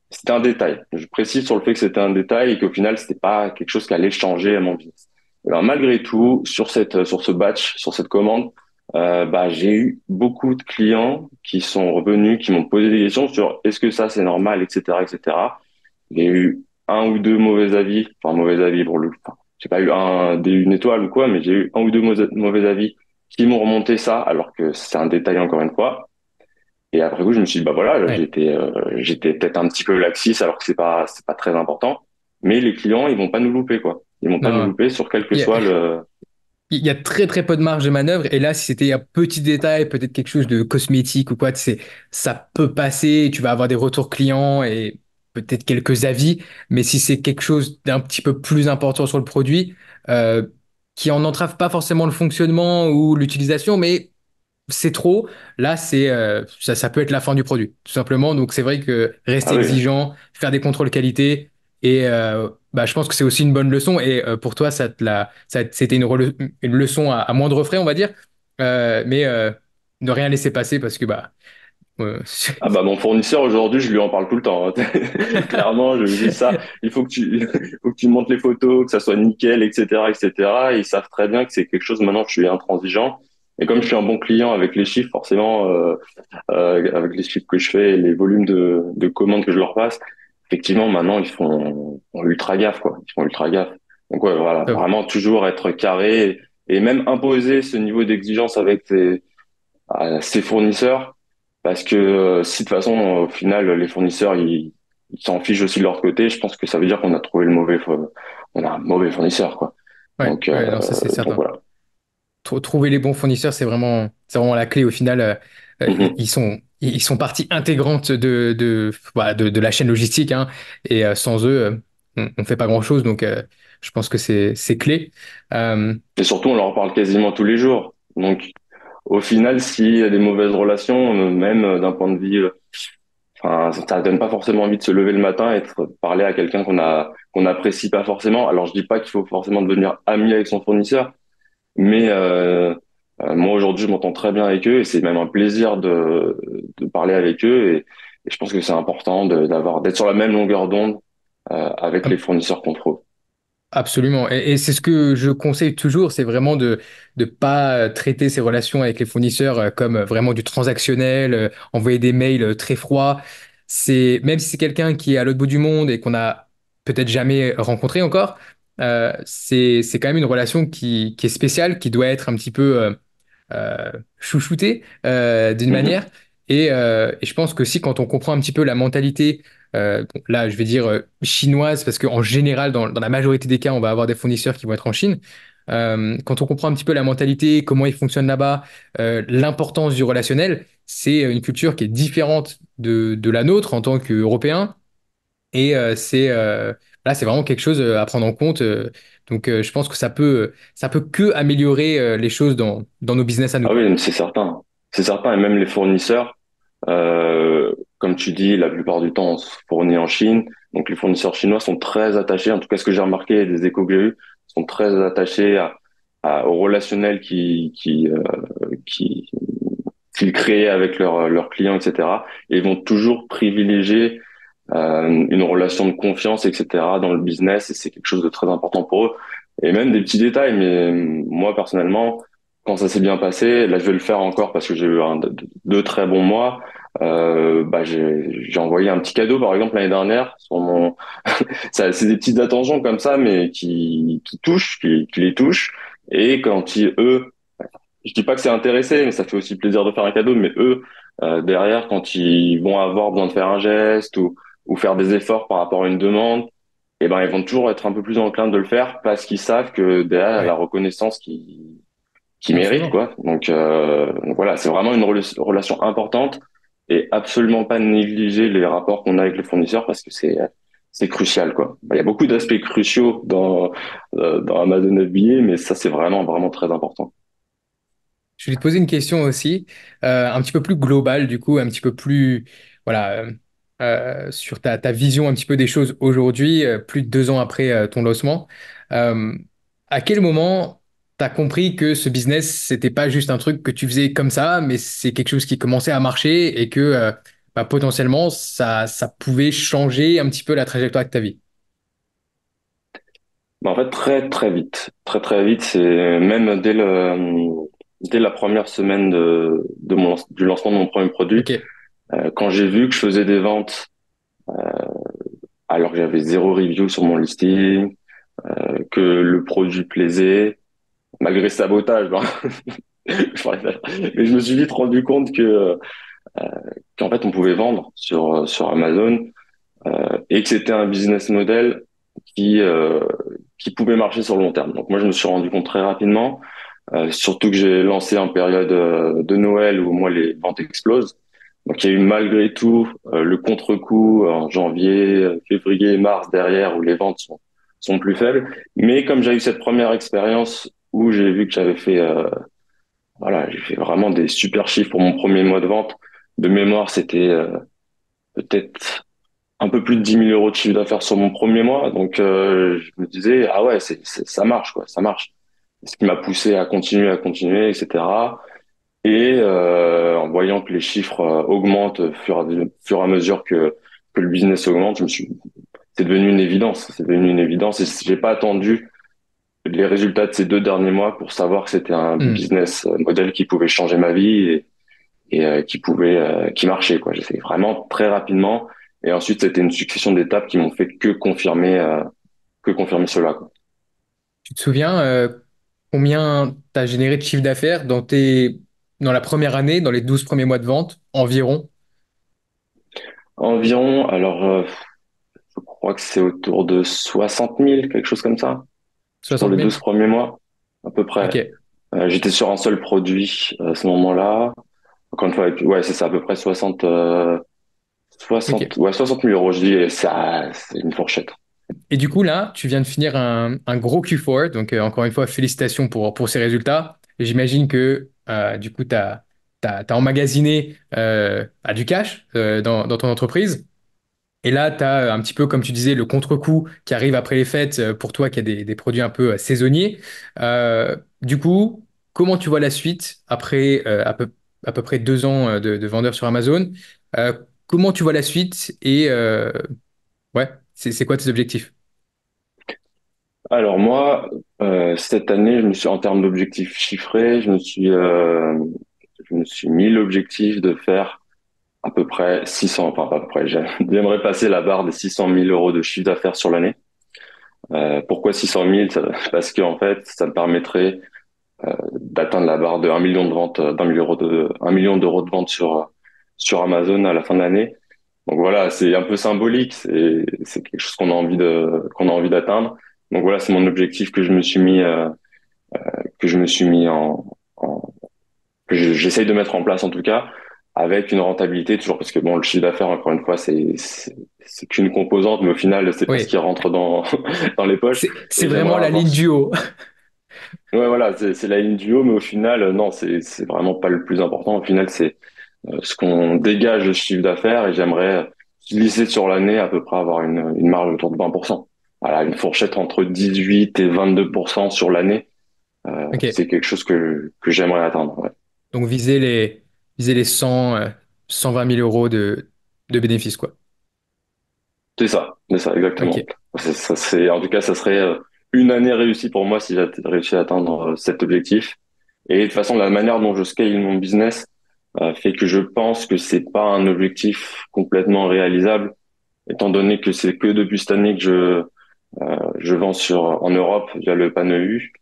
Speaker 2: C'était un détail. Je précise sur le fait que c'était un détail et qu'au final, c'était pas quelque chose qui allait changer à mon business. Et ben, malgré tout, sur ce batch, sur cette commande, bah, j'ai eu beaucoup de clients qui sont revenus, qui m'ont posé des questions sur est-ce que ça c'est normal, etc., etc. J'ai eu un ou deux mauvais avis, enfin mauvais avis pour le, enfin, j'ai pas eu une étoile ou quoi, mais j'ai eu un ou deux mauvais avis qui m'ont remonté ça, alors que c'est un détail encore une fois. Et après coup, je me suis dit, bah voilà,
Speaker 1: ouais.
Speaker 2: j'étais peut-être un petit peu laxiste alors que c'est pas très important. Mais les clients, ils vont pas nous louper, quoi. Ils vont pas nous
Speaker 1: Non.
Speaker 2: louper sur quel que
Speaker 1: Il y a,
Speaker 2: soit le.
Speaker 1: il y a très très peu de marge de manœuvre et là si c'était un petit détail, peut-être quelque chose de cosmétique ou quoi, tu sais, ça peut passer, tu vas avoir des retours clients et peut-être quelques avis, mais si c'est quelque chose d'un petit peu plus important sur le produit, euh, qui en entrave pas forcément le fonctionnement ou l'utilisation, mais c'est trop, là, ça peut être la fin du produit, tout simplement. Donc, c'est vrai que rester
Speaker 2: Ah oui.
Speaker 1: exigeant, faire des contrôles qualité, et bah, je pense que c'est aussi une bonne leçon. Et pour toi, c'était une leçon à moindre frais, on va dire, mais ne rien laisser passer parce que bah, euh,
Speaker 2: Ah bah mon fournisseur aujourd'hui, je lui en parle tout le temps, hein. Clairement, je lui dis ça. Il faut que faut que tu montes les photos, que ça soit nickel, etc., etc. Ils savent très bien que c'est quelque chose. Maintenant, je suis intransigeant. Et comme je suis un bon client avec les chiffres, forcément, avec les chiffres que je fais et les volumes de commandes que je leur passe, effectivement, maintenant, ils font ultra gaffe, quoi. Ils font ultra gaffe. Donc, ouais, voilà.
Speaker 1: top.
Speaker 2: Vraiment, toujours être carré et même imposer ce niveau d'exigence avec ses fournisseurs. Parce que si de toute façon, au final, les fournisseurs, ils s'en fichent aussi de leur côté, je pense que ça veut dire qu'on a trouvé on a un mauvais fournisseur, quoi.
Speaker 1: Ouais,
Speaker 2: Donc,
Speaker 1: ouais, non, ça c'est
Speaker 2: donc
Speaker 1: certain.
Speaker 2: voilà.
Speaker 1: Trouver les bons fournisseurs, c'est vraiment la clé. Au final,
Speaker 2: Mhm.
Speaker 1: ils sont partie intégrante voilà, de la chaîne logistique, hein, et sans eux, on fait pas grand-chose. Donc, je pense que c'est clé. Euh,
Speaker 2: Et surtout, on leur parle quasiment tous les jours. Donc, au final, s'il y a des mauvaises relations, même d'un point de vue, enfin, ça donne pas forcément envie de se lever le matin et de parler à quelqu'un qu'on apprécie pas forcément. Alors, je dis pas qu'il faut forcément devenir ami avec son fournisseur, mais moi aujourd'hui, je m'entends très bien avec eux et c'est même un plaisir de parler avec eux et je pense que c'est important d'être sur la même longueur d'onde avec les fournisseurs qu'on trouve.
Speaker 1: Absolument. Et c'est ce que je conseille toujours, c'est vraiment de ne pas traiter ces relations avec les fournisseurs comme vraiment du transactionnel, envoyer des mails très froids. Même si c'est quelqu'un qui est à l'autre bout du monde et qu'on a peut-être jamais rencontré encore, c'est quand même une relation qui est spéciale, qui doit être un petit peu chouchouté d'une
Speaker 2: Mhm.
Speaker 1: manière. Et je pense que si quand on comprend un petit peu la mentalité, bon, là je vais dire chinoise, parce qu'en général, dans la majorité des cas, on va avoir des fournisseurs qui vont être en Chine. Quand on comprend un petit peu la mentalité, comment ils fonctionnent là-bas, l'importance du relationnel, c'est une culture qui est différente de la nôtre en tant qu'Européens. Et là, c'est vraiment quelque chose à prendre en compte. Donc, je pense que ça peut que améliorer les choses dans nos business à nous,
Speaker 2: Ah
Speaker 1: quoi.
Speaker 2: oui, c'est certain. C'est certain. Et même les fournisseurs, comme tu dis, la plupart du temps, on se fournit en Chine. Donc, les fournisseurs chinois sont très attachés, en tout cas, ce que j'ai remarqué des échos que j'ai eus, sont très attachés au relationnel qui, qu'ils créent avec leurs clients, etc. Et ils vont toujours privilégier une relation de confiance, etc. dans le business, et c'est quelque chose de très important pour eux. Et même des petits détails, mais moi personnellement, quand ça s'est bien passé, là je vais le faire encore parce que j'ai eu deux très bons mois. Bah j'ai envoyé un petit cadeau par exemple l'année dernière sur mon. C'est des petites attentions comme ça, mais qui touchent, qui les touchent. Et quand eux, je dis pas que c'est intéressé, mais ça fait aussi plaisir de faire un cadeau. Mais eux, derrière, quand ils vont avoir besoin de faire un geste ou faire des efforts par rapport à une demande, eh ben, ils vont toujours être un peu plus enclins de le faire parce qu'ils savent que derrière, il y a la
Speaker 1: Ouais,
Speaker 2: reconnaissance qui mérite,
Speaker 1: absolument.
Speaker 2: quoi. Donc voilà, c'est vraiment une relation importante et absolument pas négliger les rapports qu'on a avec les fournisseurs parce que c'est crucial, quoi. Il y a beaucoup d'aspects cruciaux dans Amazon FBA, mais ça, c'est vraiment, vraiment très important.
Speaker 1: Je vais te poser une question aussi, un petit peu plus globale, du coup, un petit peu plus, voilà, sur ta vision un petit peu des choses aujourd'hui, plus de 2 ans après ton lancement. Euh, à quel moment tu as compris que ce business, c'était pas juste un truc que tu faisais comme ça, mais c'est quelque chose qui commençait à marcher et que bah, potentiellement, ça pouvait changer un petit peu la trajectoire de ta vie?
Speaker 2: En fait, très très vite, très très vite, c'est même dès la première semaine du lancement de mon premier produit,
Speaker 1: Ok,
Speaker 2: quand j'ai vu que je faisais des ventes alors que j'avais zéro review sur mon listing, que le produit plaisait, malgré ce sabotage, ben, mais je me suis vite rendu compte qu'en fait on pouvait vendre sur Amazon et que c'était un business model qui euh, qui pouvait marcher sur le long terme. Donc moi je me suis rendu compte très rapidement. Surtout que j'ai lancé en période de Noël où moi les ventes explosent. Donc il y a eu malgré tout le contre-coup en janvier, février, mars derrière où les ventes sont plus faibles. Mais comme j'ai eu cette première expérience où j'ai vu que j'avais fait voilà, j'ai fait vraiment des super chiffres pour mon premier mois de vente. De mémoire, c'était peut-être un peu plus de 10 000 € de chiffre d'affaires sur mon premier mois. Donc je me disais ah ouais, ça marche quoi, ça marche. Ce qui m'a poussé à continuer, etc. Et en voyant que les chiffres augmentent au fur et à mesure que le business augmente, c'est devenu une évidence. C'est devenu une évidence. Et j'ai pas attendu les résultats de ces 2 derniers mois pour savoir que c'était un
Speaker 1: hmm,
Speaker 2: business model qui pouvait changer ma vie et qui marchait, quoi. J'ai fait vraiment très rapidement. Et ensuite, c'était une succession d'étapes qui m'ont fait que confirmer cela, quoi.
Speaker 1: tu te souviens combien tu as généré de chiffre d'affaires dans la première année, dans les 12 premiers mois de vente, environ?
Speaker 2: Environ, alors, je crois que c'est autour de 60 000, quelque chose comme ça, sur
Speaker 1: 60
Speaker 2: les 12
Speaker 1: 000?
Speaker 2: premiers mois, à peu près.
Speaker 1: Ok,
Speaker 2: J'étais sur un seul produit à ce moment-là. Encore une fois, ouais, c'est ça, à peu près 60,
Speaker 1: ok.
Speaker 2: ouais, 60 000 €, je dis, et ça, c'est une fourchette.
Speaker 1: Et du coup, là, tu viens de finir un gros Q4, donc encore une fois, félicitations pour ces résultats. Et j'imagine que du coup, tu as emmagasiné du cash dans ton entreprise. Et là, tu as un petit peu, comme tu disais, le contre-coup qui arrive après les fêtes pour toi qui a des produits un peu saisonniers. Du coup, comment tu vois la suite après à peu près 2 ans de vendeur sur Amazon? Euh, comment tu vois la suite et ouais, c'est quoi tes objectifs?
Speaker 2: Alors moi, cette année, en termes d'objectifs chiffrés, je me suis mis l'objectif de faire à peu près 600, enfin pas à peu près, j'aimerais passer la barre des 600 000 € de chiffre d'affaires sur l'année. Pourquoi 600 000? Parce qu'en fait, ça me permettrait d'atteindre la barre de 1 million de ventes, d'1 million d'euros de ventes sur Amazon à la fin de l'année. Donc voilà, c'est un peu symbolique, c'est quelque chose qu'on a envie d'atteindre. Donc voilà, c'est mon objectif que je me suis mis j'essaye de mettre en place en tout cas. avec une rentabilité toujours parce que bon, le chiffre d'affaires, encore une fois, c'est qu'une composante, mais au final, c'est pas ce qui
Speaker 1: Oui,
Speaker 2: rentre dans dans les poches.
Speaker 1: c'est
Speaker 2: Et
Speaker 1: vraiment
Speaker 2: j'aimerais
Speaker 1: la
Speaker 2: avoir,
Speaker 1: ligne du haut.
Speaker 2: ouais, voilà, c'est la ligne du haut, mais au final, non, c'est vraiment pas le plus important. Au final, c'est ce qu'on dégage de chiffre d'affaires, et j'aimerais glisser sur l'année à peu près avoir une marge autour de 20%. Voilà, une fourchette entre 18 et 22% sur l'année,
Speaker 1: Ok.
Speaker 2: c'est quelque chose que j'aimerais atteindre. Ouais.
Speaker 1: Donc viser les 100, 120 000 euros de bénéfices, quoi.
Speaker 2: C'est ça, exactement.
Speaker 1: Ok.
Speaker 2: En tout cas, ça serait une année réussie pour moi si j'ai réussi à atteindre cet objectif. Et de toute façon, la manière dont je scale mon business fait que je pense que c'est pas un objectif complètement réalisable, étant donné que c'est que depuis cette année que je vends en Europe via le panneau U.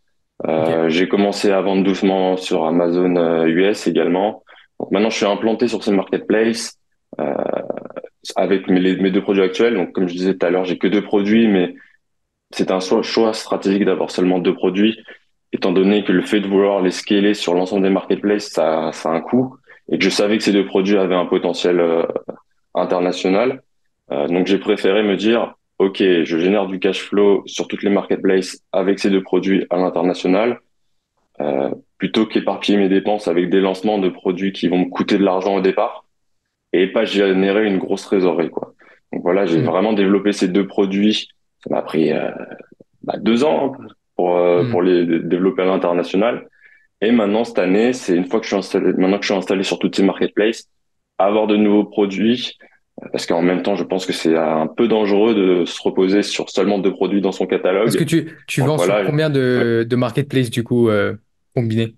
Speaker 1: Ok.
Speaker 2: J'ai commencé à vendre doucement sur Amazon US également. Donc maintenant, je suis implanté sur ces marketplaces avec mes deux produits actuels. Donc, comme je disais tout à l'heure, j'ai que deux produits, mais c'est un choix stratégique d'avoir seulement deux produits, étant donné que le fait de vouloir les scaler sur l'ensemble des marketplaces, ça a un coût, et que je savais que ces deux produits avaient un potentiel international. Donc j'ai préféré me dire, OK, je génère du cash flow sur toutes les marketplaces avec ces deux produits à l'international, plutôt qu'éparpiller mes dépenses avec des lancements de produits qui vont me coûter de l'argent au départ et pas générer une grosse trésorerie, quoi. Donc voilà, j'ai
Speaker 1: Hmm.
Speaker 2: vraiment développé ces deux produits. Ça m'a pris 2 ans hein, pour
Speaker 1: Hmm.
Speaker 2: les développer à l'international. Et maintenant, cette année, c'est une fois que je suis installé, maintenant que je suis installé sur toutes ces marketplaces, avoir de nouveaux produits, parce qu'en même temps, je pense que c'est un peu dangereux de se reposer sur seulement deux produits dans son
Speaker 1: Parce que
Speaker 2: catalogue.
Speaker 1: tu
Speaker 2: Donc
Speaker 1: vends sur
Speaker 2: voilà.
Speaker 1: combien
Speaker 2: Ouais.
Speaker 1: de marketplaces, du coup, combinés?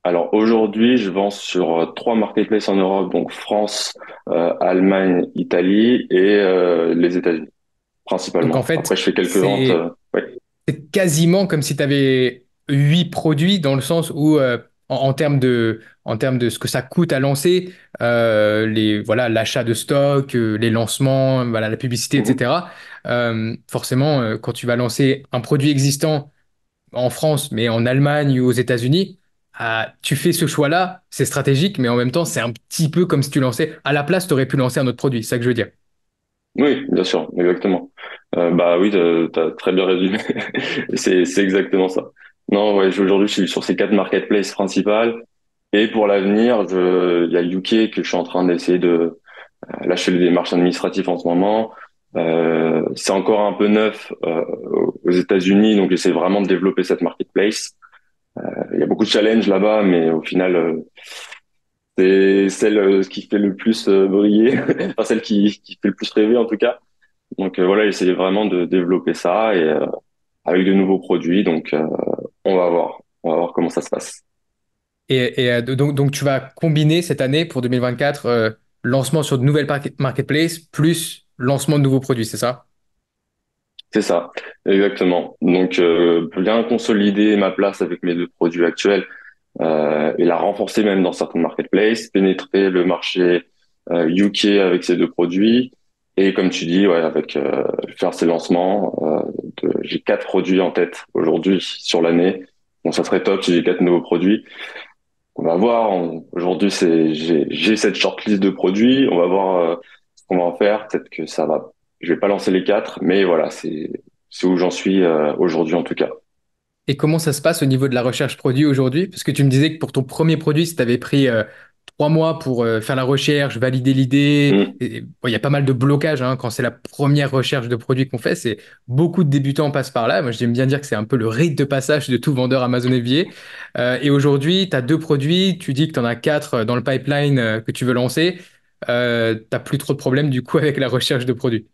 Speaker 2: Alors aujourd'hui, je vends sur trois marketplaces en Europe, donc France, Allemagne, Italie et les États-Unis
Speaker 1: Donc en
Speaker 2: principalement.
Speaker 1: fait,
Speaker 2: Après, je fais quelques ventes. Ouais.
Speaker 1: c'est quasiment comme si tu avais 8 produits dans le sens où, en termes de ce que ça coûte à lancer, voilà, l'achat de stock, les lancements, voilà, la publicité,
Speaker 2: Mhm.
Speaker 1: etc. Forcément, quand tu vas lancer un produit existant en France, mais en Allemagne ou aux États-Unis, tu fais ce choix-là, c'est stratégique, mais en même temps, c'est un petit peu comme si tu lançais, à la place, tu aurais pu lancer un autre produit, c'est ça que je veux dire.
Speaker 2: Oui, bien sûr, exactement. Bah oui, t'as très bien résumé. C'est exactement ça. Non, ouais, aujourd'hui, je suis sur ces quatre marketplaces principales. Et pour l'avenir, il y a UK que je suis en train d'essayer de lâcher les démarches administratives en ce moment. C'est encore un peu neuf aux États-Unis, donc j'essaie vraiment de développer cette marketplace. Il y a beaucoup de challenges là-bas, mais au final, c'est celle qui fait le plus briller, enfin celle qui fait le plus rêver en tout cas. Donc voilà, j'essaie vraiment de développer ça et avec de nouveaux produits. Donc on va voir comment ça se passe.
Speaker 1: Donc, tu vas combiner cette année pour 2024 lancement sur de nouvelles marketplaces plus lancement de nouveaux produits, c'est ça?
Speaker 2: C'est ça, exactement. Donc bien consolider ma place avec mes deux produits actuels et la renforcer même dans certaines marketplaces, pénétrer le marché UK avec ces deux produits et comme tu dis, ouais, avec faire ces lancements. J'ai quatre produits en tête aujourd'hui sur l'année. Donc ça serait top si j'ai quatre nouveaux produits. On va voir. Aujourd'hui, j'ai cette shortlist de produits. On va voir ce qu'on va en faire. Peut-être que ça va. Je vais pas lancer les quatre, mais voilà, c'est où j'en suis aujourd'hui en tout cas.
Speaker 1: Et comment ça se passe au niveau de la recherche produit aujourd'hui? Parce que tu me disais que pour ton premier produit, ça t'avait pris 3 mois pour faire la recherche, valider l'idée.
Speaker 2: Mm.
Speaker 1: Bon, il y a pas mal de blocages hein, quand c'est la première recherche de produit qu'on fait. C'est beaucoup de débutants passent par là. Moi, j'aime bien dire que c'est un peu le rite de passage de tout vendeur Amazon FBA. Et aujourd'hui, tu as 2 produits. Tu dis que tu en as 4 dans le pipeline que tu veux lancer. T'as plus trop de problèmes du coup avec la recherche de produits.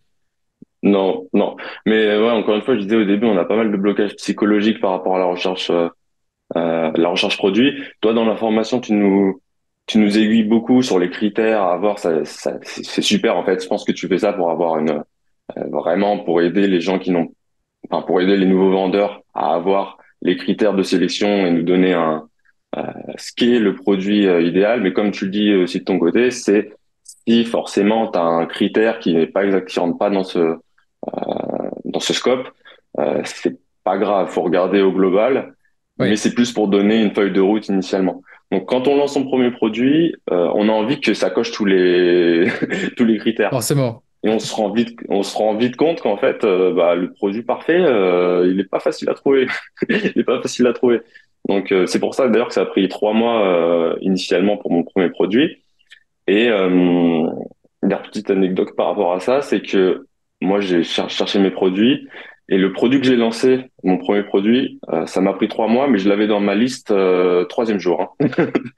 Speaker 2: Non, non. Mais ouais, encore une fois, je disais au début, on a pas mal de blocages psychologiques par rapport à la recherche produit. Toi, dans la formation, tu nous aiguilles beaucoup sur les critères à avoir. C'est super en fait. Je pense que tu fais ça pour avoir vraiment pour aider les gens qui n'ont enfin pour aider les nouveaux vendeurs à avoir les critères de sélection et nous donner ce qu'est le produit idéal. Mais comme tu le dis aussi de ton côté, c'est si forcément tu as un critère qui n'est pas exact, qui rentre pas dans ce scope, c'est pas grave, faut regarder au global, mais
Speaker 1: Oui.
Speaker 2: c'est plus pour donner une feuille de route initialement. Donc, quand on lance son premier produit, on a envie que ça coche tous les tous les critères.
Speaker 1: Forcément.
Speaker 2: Et on se rend vite compte qu'en fait, bah, le produit parfait, il est pas facile à trouver. Il est pas facile à trouver. Donc, c'est pour ça d'ailleurs que ça a pris 3 mois initialement pour mon premier produit. Et la petite anecdote par rapport à ça, c'est que moi, j'ai cherché mes produits et le produit que j'ai lancé, mon premier produit, ça m'a pris 3 mois, mais je l'avais dans ma liste troisième jour. Hein.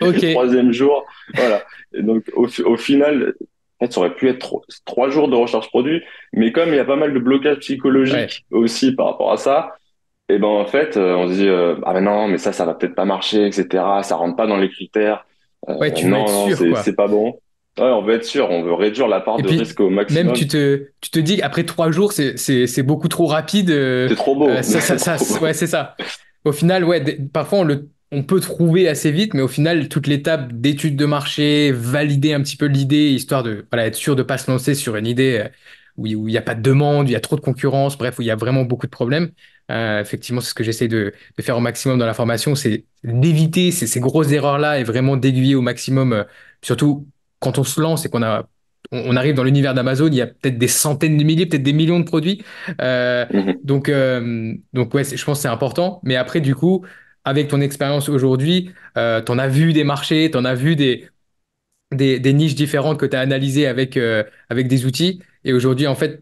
Speaker 1: Ok.
Speaker 2: Troisième jour, voilà. Et donc, au final, en fait, ça aurait pu être 3 jours de recherche produit, mais comme il y a pas mal de blocages
Speaker 1: Ouais.
Speaker 2: psychologiques aussi par rapport à ça, et ben en fait, on se dit ah ben non, mais ça va peut-être pas marcher, etc. Ça rentre pas dans les critères.
Speaker 1: Ouais, tu veux être
Speaker 2: Non, non,
Speaker 1: sûr,
Speaker 2: c'est
Speaker 1: quoi.
Speaker 2: pas bon. Ouais, on veut être sûr, on veut réduire la part
Speaker 1: Et
Speaker 2: de
Speaker 1: puis,
Speaker 2: risque au
Speaker 1: même
Speaker 2: maximum.
Speaker 1: tu te dis qu'après 3 jours, c'est beaucoup trop rapide.
Speaker 2: C'est trop beau, c'est trop
Speaker 1: Ouais,
Speaker 2: beau.
Speaker 1: c'est ça. Au final, ouais, parfois on peut trouver assez vite, mais au final, toute l'étape d'étude de marché, valider un petit peu l'idée, histoire de, voilà, être sûr de pas se lancer sur une idée où il n'y a pas de demande, où il y a trop de concurrence, bref, où il y a vraiment beaucoup de problèmes. Effectivement, c'est ce que j'essaie de faire au maximum dans la formation, c'est d'éviter ces grosses erreurs-là et vraiment d'aiguiller au maximum, surtout quand on se lance et on arrive dans l'univers d'Amazon, il y a peut-être des centaines de milliers, peut-être des millions de produits. Euh,
Speaker 2: Mhm.
Speaker 1: donc ouais, je pense que c'est important. Mais après, du coup, avec ton expérience aujourd'hui, tu en as vu des marchés, tu en as vu des niches différentes que tu as analysées avec des outils. Et aujourd'hui, en fait,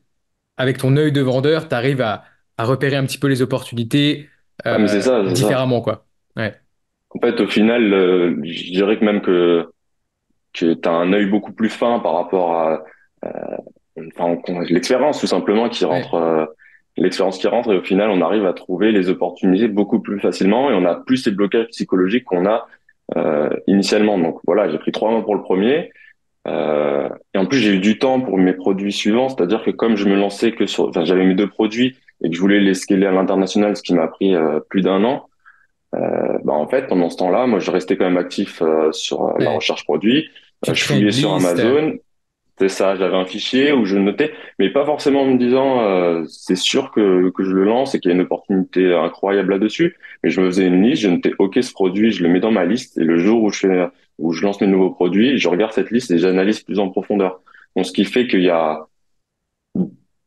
Speaker 1: avec ton œil de vendeur, tu arrives à repérer un petit peu les opportunités
Speaker 2: Ah mais c'est ça.
Speaker 1: différemment, quoi. Ouais,
Speaker 2: En fait, au final, je dirais que même que tu as un œil beaucoup plus fin par rapport à l'expérience tout simplement qui rentre,
Speaker 1: ouais,
Speaker 2: l'expérience qui rentre et au final, on arrive à trouver les opportunités beaucoup plus facilement et on a plus ces blocages psychologiques qu'on a initialement. Donc voilà, j'ai pris 3 mois pour le premier. Et en plus, j'ai eu du temps pour mes produits suivants, c'est-à-dire que comme je me lançais que sur, enfin, j'avais mes deux produits et que je voulais les scaler à l'international, ce qui m'a pris plus d'un an. Bah en fait, pendant ce temps-là, moi, je restais quand même actif sur la
Speaker 1: ouais.
Speaker 2: recherche produit.
Speaker 1: Tu te
Speaker 2: Je
Speaker 1: crées une
Speaker 2: fouillais sur
Speaker 1: liste.
Speaker 2: Amazon. C'est ça, j'avais un fichier où je notais, mais pas forcément en me disant c'est sûr que je le lance et qu'il y a une opportunité incroyable là-dessus. Mais je me faisais une liste, je notais OK ce produit, je le mets dans ma liste et le jour où je lance mes nouveaux produits, je regarde cette liste et j'analyse plus en profondeur. Donc ce qui fait qu'il y a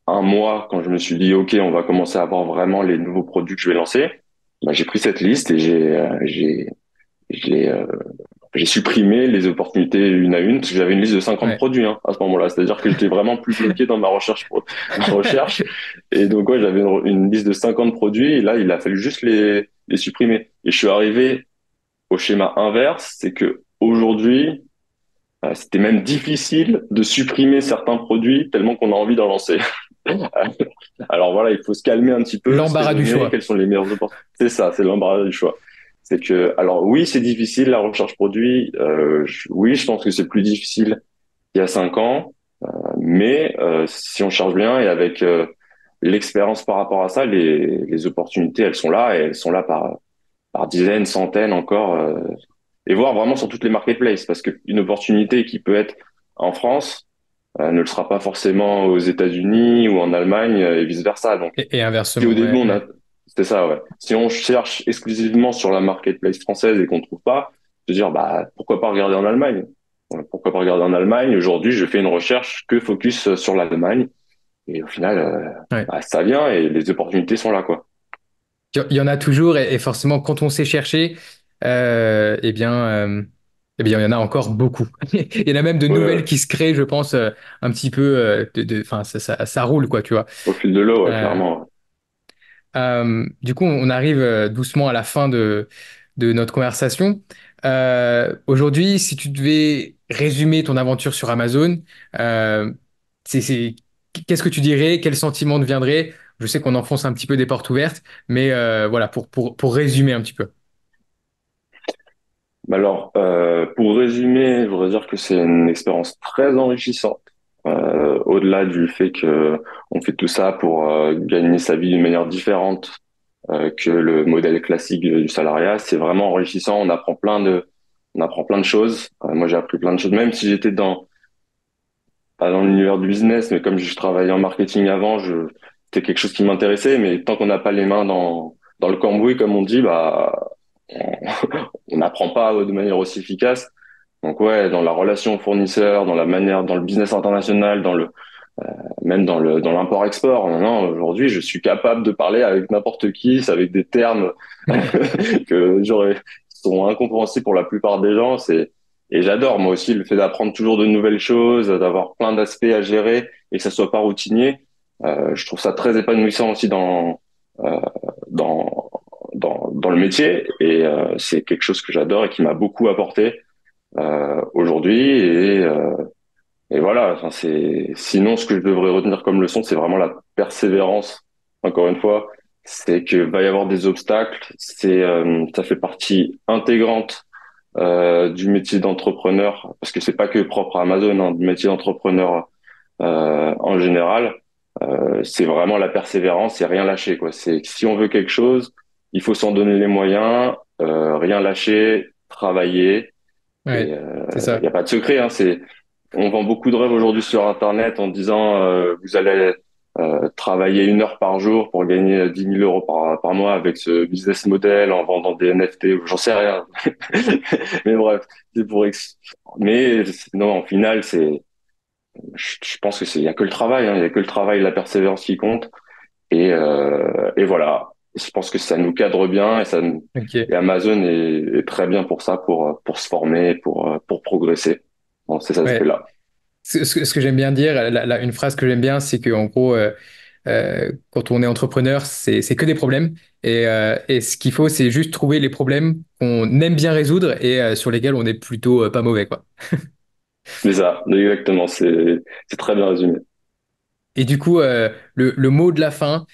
Speaker 2: un mois, quand je me suis dit OK, on va commencer à voir vraiment les nouveaux produits que je vais lancer, bah, j'ai pris cette liste et j'ai j'ai supprimé les opportunités une à une parce que j'avais une liste de 50
Speaker 1: Ouais.
Speaker 2: produits hein, à ce moment-là. C'est-à-dire que j'étais vraiment plus bloqué dans ma recherche, ma recherche. Et donc, ouais, j'avais une liste de 50 produits et là, il a fallu juste les supprimer. Et je suis arrivé au schéma inverse, c'est que aujourd'hui, c'était même difficile de supprimer certains produits tellement qu'on a envie d'en lancer. Alors voilà, il faut se calmer un petit peu, se
Speaker 1: L'embarras du
Speaker 2: raisonner, quelles
Speaker 1: choix.
Speaker 2: sont les meilleures opportunités. C'est ça, c'est l'embarras du choix. C'est que, alors oui, c'est difficile la recherche produit. Oui, je pense que c'est plus difficile qu'il y a 5 ans, mais si on cherche bien et avec l'expérience par rapport à ça, les opportunités, elles sont là et elles sont là par dizaines, centaines encore, et voir vraiment sur toutes les marketplaces, parce qu'une opportunité qui peut être en France ne le sera pas forcément aux États-Unis ou en Allemagne et vice-versa. Donc
Speaker 1: Et
Speaker 2: si au
Speaker 1: inversement,
Speaker 2: début
Speaker 1: ouais,
Speaker 2: on a,
Speaker 1: ouais.
Speaker 2: c'était ça, ouais. Si on cherche exclusivement sur la marketplace française et qu'on trouve pas, se dire bah pourquoi pas regarder en Allemagne? Ouais, pourquoi pas regarder en Allemagne? Aujourd'hui, je fais une recherche que focus sur l'Allemagne et au final,
Speaker 1: Ouais.
Speaker 2: bah, ça vient et les opportunités sont là, quoi.
Speaker 1: Il y en a toujours et forcément quand on sait chercher, euh, eh bien, euh, eh bien il y en a encore beaucoup. Il y en a même de
Speaker 2: Ouais,
Speaker 1: nouvelles
Speaker 2: ouais.
Speaker 1: qui se créent, je pense, un petit peu enfin ça roule quoi, tu vois.
Speaker 2: Au fil de l'eau, ouais,
Speaker 1: Euh,
Speaker 2: clairement.
Speaker 1: du coup, on arrive doucement à la fin de notre conversation. Aujourd'hui, si tu devais résumer ton aventure sur Amazon, euh, qu'est-ce que tu dirais? Quel sentiment te viendrait? Je sais qu'on enfonce un petit peu des portes ouvertes, mais voilà, pour résumer un petit peu.
Speaker 2: Alors, pour résumer, je voudrais dire que c'est une expérience très enrichissante. Au-delà du fait que on fait tout ça pour gagner sa vie d'une manière différente que le modèle classique du salariat, c'est vraiment enrichissant. On apprend plein de choses. Moi, j'ai appris plein de choses, même si j'étais pas dans l'univers du business, mais comme je travaillais en marketing avant, c'était quelque chose qui m'intéressait. Mais tant qu'on n'a pas les mains dans le cambouis, comme on dit, bah on n'apprend pas de manière aussi efficace. Donc ouais, dans la relation fournisseur, dans la manière, dans le business international, même dans l'import-export. Non, aujourd'hui, je suis capable de parler avec n'importe qui, c'est avec des termes qui sont incompréhensibles pour la plupart des gens. Et j'adore, moi aussi, le fait d'apprendre toujours de nouvelles choses, d'avoir plein d'aspects à gérer et que ça soit pas routinier. Je trouve ça très épanouissant aussi euh, dans, dans le métier. Et c'est quelque chose que j'adore et qui m'a beaucoup apporté aujourd'hui. Et voilà, enfin, sinon ce que je devrais retenir comme leçon, c'est vraiment la persévérance. Encore une fois, c'est que va y avoir des obstacles. Ça fait partie intégrante du métier d'entrepreneur, parce que c'est pas que propre à Amazon, hein, du métier d'entrepreneur en général. C'est vraiment la persévérance et rien lâcher, quoi. C'est si on veut quelque chose, il faut s'en donner les moyens, rien lâcher, travailler. Et
Speaker 1: Ouais, c'est
Speaker 2: il
Speaker 1: ça.
Speaker 2: n'y a pas de secret, hein. On vend beaucoup de rêves aujourd'hui sur Internet en disant vous allez travailler 1 heure par jour pour gagner 10 000 € par mois avec ce business model en vendant des NFT ou j'en sais rien. Mais bref, c'est mais non, au final, je pense que il y a que le travail, hein, il y a que le travail, et la persévérance qui compte. Et voilà. Je pense que ça nous cadre bien et
Speaker 1: Ok.
Speaker 2: Amazon est très bien pour ça, pour se former, pour progresser. Bon, c'est cet
Speaker 1: Ouais.
Speaker 2: aspect-là.
Speaker 1: Ce que j'aime bien dire, une phrase que j'aime bien, c'est qu'en gros, quand on est entrepreneur, c'est que des problèmes. Et ce qu'il faut, c'est juste trouver les problèmes qu'on aime bien résoudre et sur lesquels on est plutôt pas mauvais, quoi.
Speaker 2: C'est ça, exactement. C'est très bien résumé.
Speaker 1: Et du coup, le mot de la fin,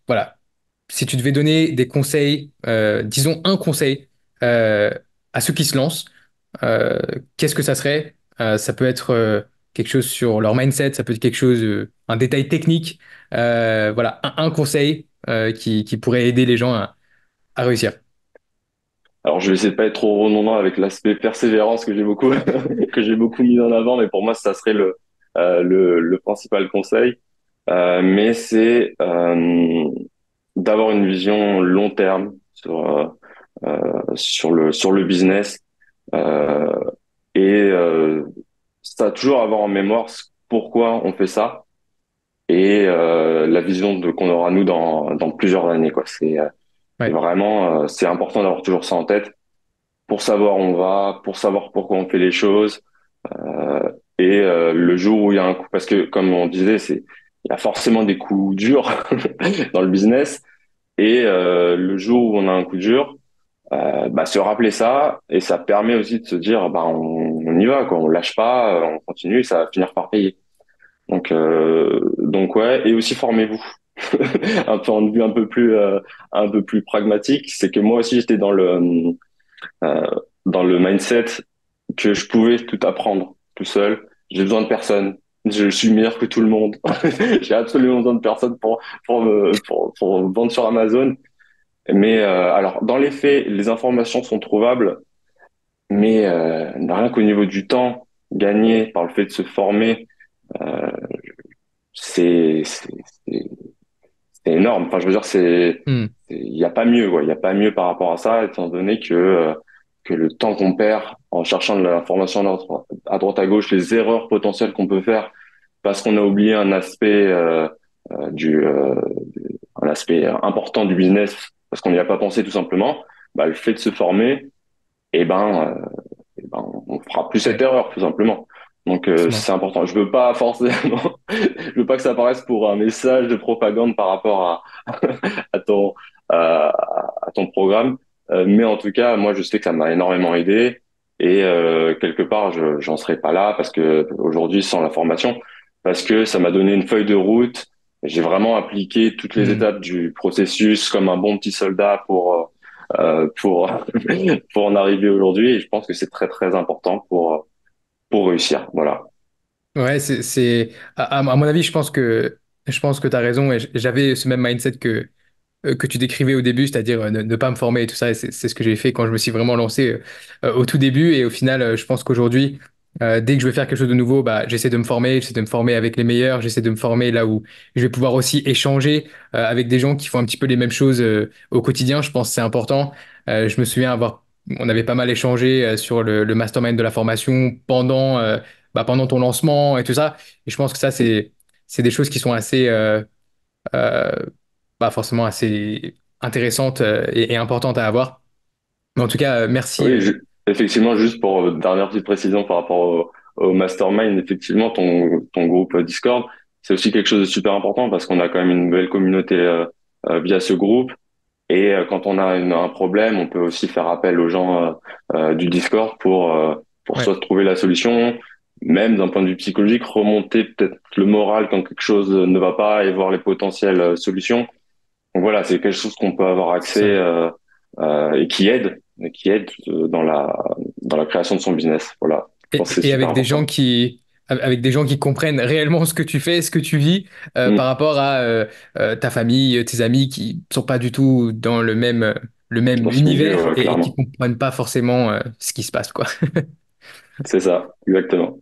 Speaker 1: voilà, si tu devais donner des conseils, disons un conseil euh, à ceux qui se lancent, euh, qu'est-ce que ça serait? Ça peut être quelque chose sur leur mindset, ça peut être quelque chose, un détail technique. Voilà, un conseil qui pourrait aider les gens à réussir.
Speaker 2: Alors, je vais essayer de pas être trop redondant avec l'aspect persévérance que j'ai beaucoup, que j'ai beaucoup mis en avant, mais pour moi, ça serait le principal conseil. Mais c'est d'avoir une vision long terme sur le business euh, et ça toujours avoir en mémoire pourquoi on fait ça et la vision qu'on aura nous dans plusieurs années, quoi. C'est
Speaker 1: Ouais,
Speaker 2: vraiment c'est important d'avoir toujours ça en tête pour savoir où on va, pour savoir pourquoi on fait les choses euh, et le jour où il y a un coup, parce que comme on disait, il y a forcément des coups durs dans le business et le jour où on a un coup dur, bah, se rappeler ça et ça permet aussi de se dire bah on y va quoi, on lâche pas, on continue, ça va finir par payer. Donc ouais, et aussi formez-vous. Un point de vue un peu plus pragmatique, c'est que moi aussi j'étais euh, dans le mindset que je pouvais tout apprendre tout seul. J'ai besoin de personne. Je suis meilleur que tout le monde. J'ai absolument besoin de personne pour vendre sur Amazon. Mais alors, dans les faits, les informations sont trouvables, mais rien qu'au niveau du temps gagné par le fait de se former, euh, c'est c'est c'est c'est énorme. Enfin, je veux dire,
Speaker 1: Hmm.
Speaker 2: il n'y a pas mieux, quoi. Il n'y a pas mieux par rapport à ça, étant donné que le temps qu'on perd en cherchant de l'information à droite à gauche, les erreurs potentielles qu'on peut faire parce qu'on a oublié un aspect euh, du euh, un aspect important du business parce qu'on n'y a pas pensé tout simplement, bah, le fait de se former, eh ben, on fera plus cette
Speaker 1: Ouais,
Speaker 2: erreur tout simplement. Donc
Speaker 1: forcément.
Speaker 2: c'est important. Je veux pas forcément, je veux pas que ça paraisse pour un message de propagande par rapport à ton à, à ton programme, mais en tout cas moi je sais que ça m'a énormément aidé et quelque part j'en serais pas là parce que aujourd'hui sans la formation parce que ça m'a donné une feuille de route. J'ai vraiment appliqué toutes les
Speaker 1: Hmm.
Speaker 2: étapes du processus comme un bon petit soldat pour pour en arriver aujourd'hui et je pense que c'est très très important pour réussir. Voilà.
Speaker 1: Ouais, à mon avis, je pense que tu as raison et j'avais ce même mindset que tu décrivais au début, c'est-à-dire ne pas me former et tout ça. Et c'est ce que j'ai fait quand je me suis vraiment lancé au tout début. Et au final, je pense qu'aujourd'hui, Dès que je veux faire quelque chose de nouveau, bah, j'essaie de me former avec les meilleurs, j'essaie de me former là où je vais pouvoir aussi échanger avec des gens qui font un petit peu les mêmes choses au quotidien. Je pense que c'est important. Je me souviens on avait pas mal échangé sur le mastermind de la formation pendant ton lancement et tout ça. Et je pense que ça, c'est des choses qui sont euh, forcément assez intéressantes et importantes à avoir. Mais en tout cas, merci.
Speaker 2: Oui, effectivement, juste pour dernière petite précision par rapport au mastermind, effectivement, ton groupe Discord, c'est aussi quelque chose de super important parce qu'on a quand même une belle communauté via ce groupe. Et quand on a un problème, on peut aussi faire appel aux gens du Discord pour
Speaker 1: Ouais.
Speaker 2: soit trouver la solution, même d'un point de vue psychologique, remonter peut-être le moral quand quelque chose ne va pas et voir les potentielles solutions. Donc voilà, c'est quelque chose qu'on peut avoir
Speaker 1: C'est
Speaker 2: accès
Speaker 1: ça.
Speaker 2: et qui aide dans la création de son business. Voilà, je pense que c'est
Speaker 1: Et
Speaker 2: super important.
Speaker 1: avec des gens qui comprennent réellement ce que tu fais, ce que tu vis, par
Speaker 2: Mm.
Speaker 1: rapport à ta famille, tes amis qui sont pas du tout dans le même
Speaker 2: Dans ce milieu,
Speaker 1: univers et qui
Speaker 2: clairement.
Speaker 1: comprennent pas forcément ce qui se passe, quoi.
Speaker 2: C'est ça, exactement.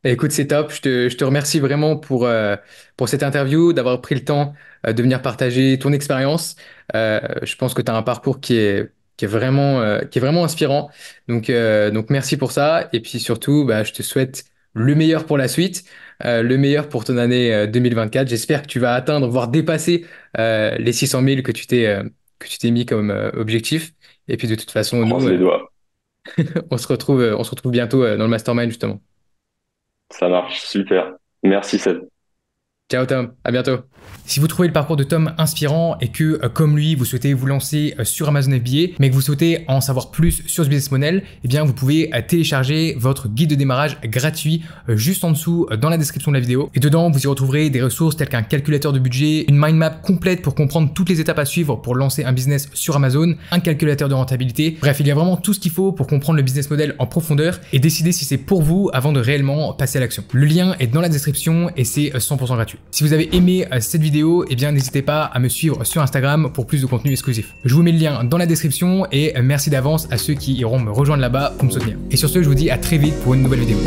Speaker 1: Et écoute, c'est top. Je te remercie vraiment pour cette interview, d'avoir pris le temps de venir partager ton expérience. Je pense que tu as un parcours qui est vraiment inspirant. Donc merci pour ça. Et puis surtout, bah, je te souhaite le meilleur pour la suite, le meilleur pour ton année 2024. J'espère que tu vas atteindre, voire dépasser les 600 000 que tu t'es mis comme objectif. Et puis de toute façon,
Speaker 2: Croise
Speaker 1: nous,
Speaker 2: les doigts.
Speaker 1: on se retrouve bientôt dans le mastermind, justement.
Speaker 2: Ça marche, super. Merci, Seth.
Speaker 1: Ciao Tom, à bientôt. Si vous trouvez le parcours de Tom inspirant et que, comme lui, vous souhaitez vous lancer sur Amazon FBA, mais que vous souhaitez en savoir plus sur ce business model, eh bien, vous pouvez télécharger votre guide de démarrage gratuit juste en dessous dans la description de la vidéo. Et dedans, vous y retrouverez des ressources telles qu'un calculateur de budget, une mind map complète pour comprendre toutes les étapes à suivre pour lancer un business sur Amazon, un calculateur de rentabilité. Bref, il y a vraiment tout ce qu'il faut pour comprendre le business model en profondeur et décider si c'est pour vous avant de réellement passer à l'action. Le lien est dans la description et c'est 100% gratuit. Si vous avez aimé cette vidéo, eh bien n'hésitez pas à me suivre sur Instagram pour plus de contenu exclusif. Je vous mets le lien dans la description et merci d'avance à ceux qui iront me rejoindre là-bas pour me soutenir. Et sur ce, je vous dis à très vite pour une nouvelle vidéo.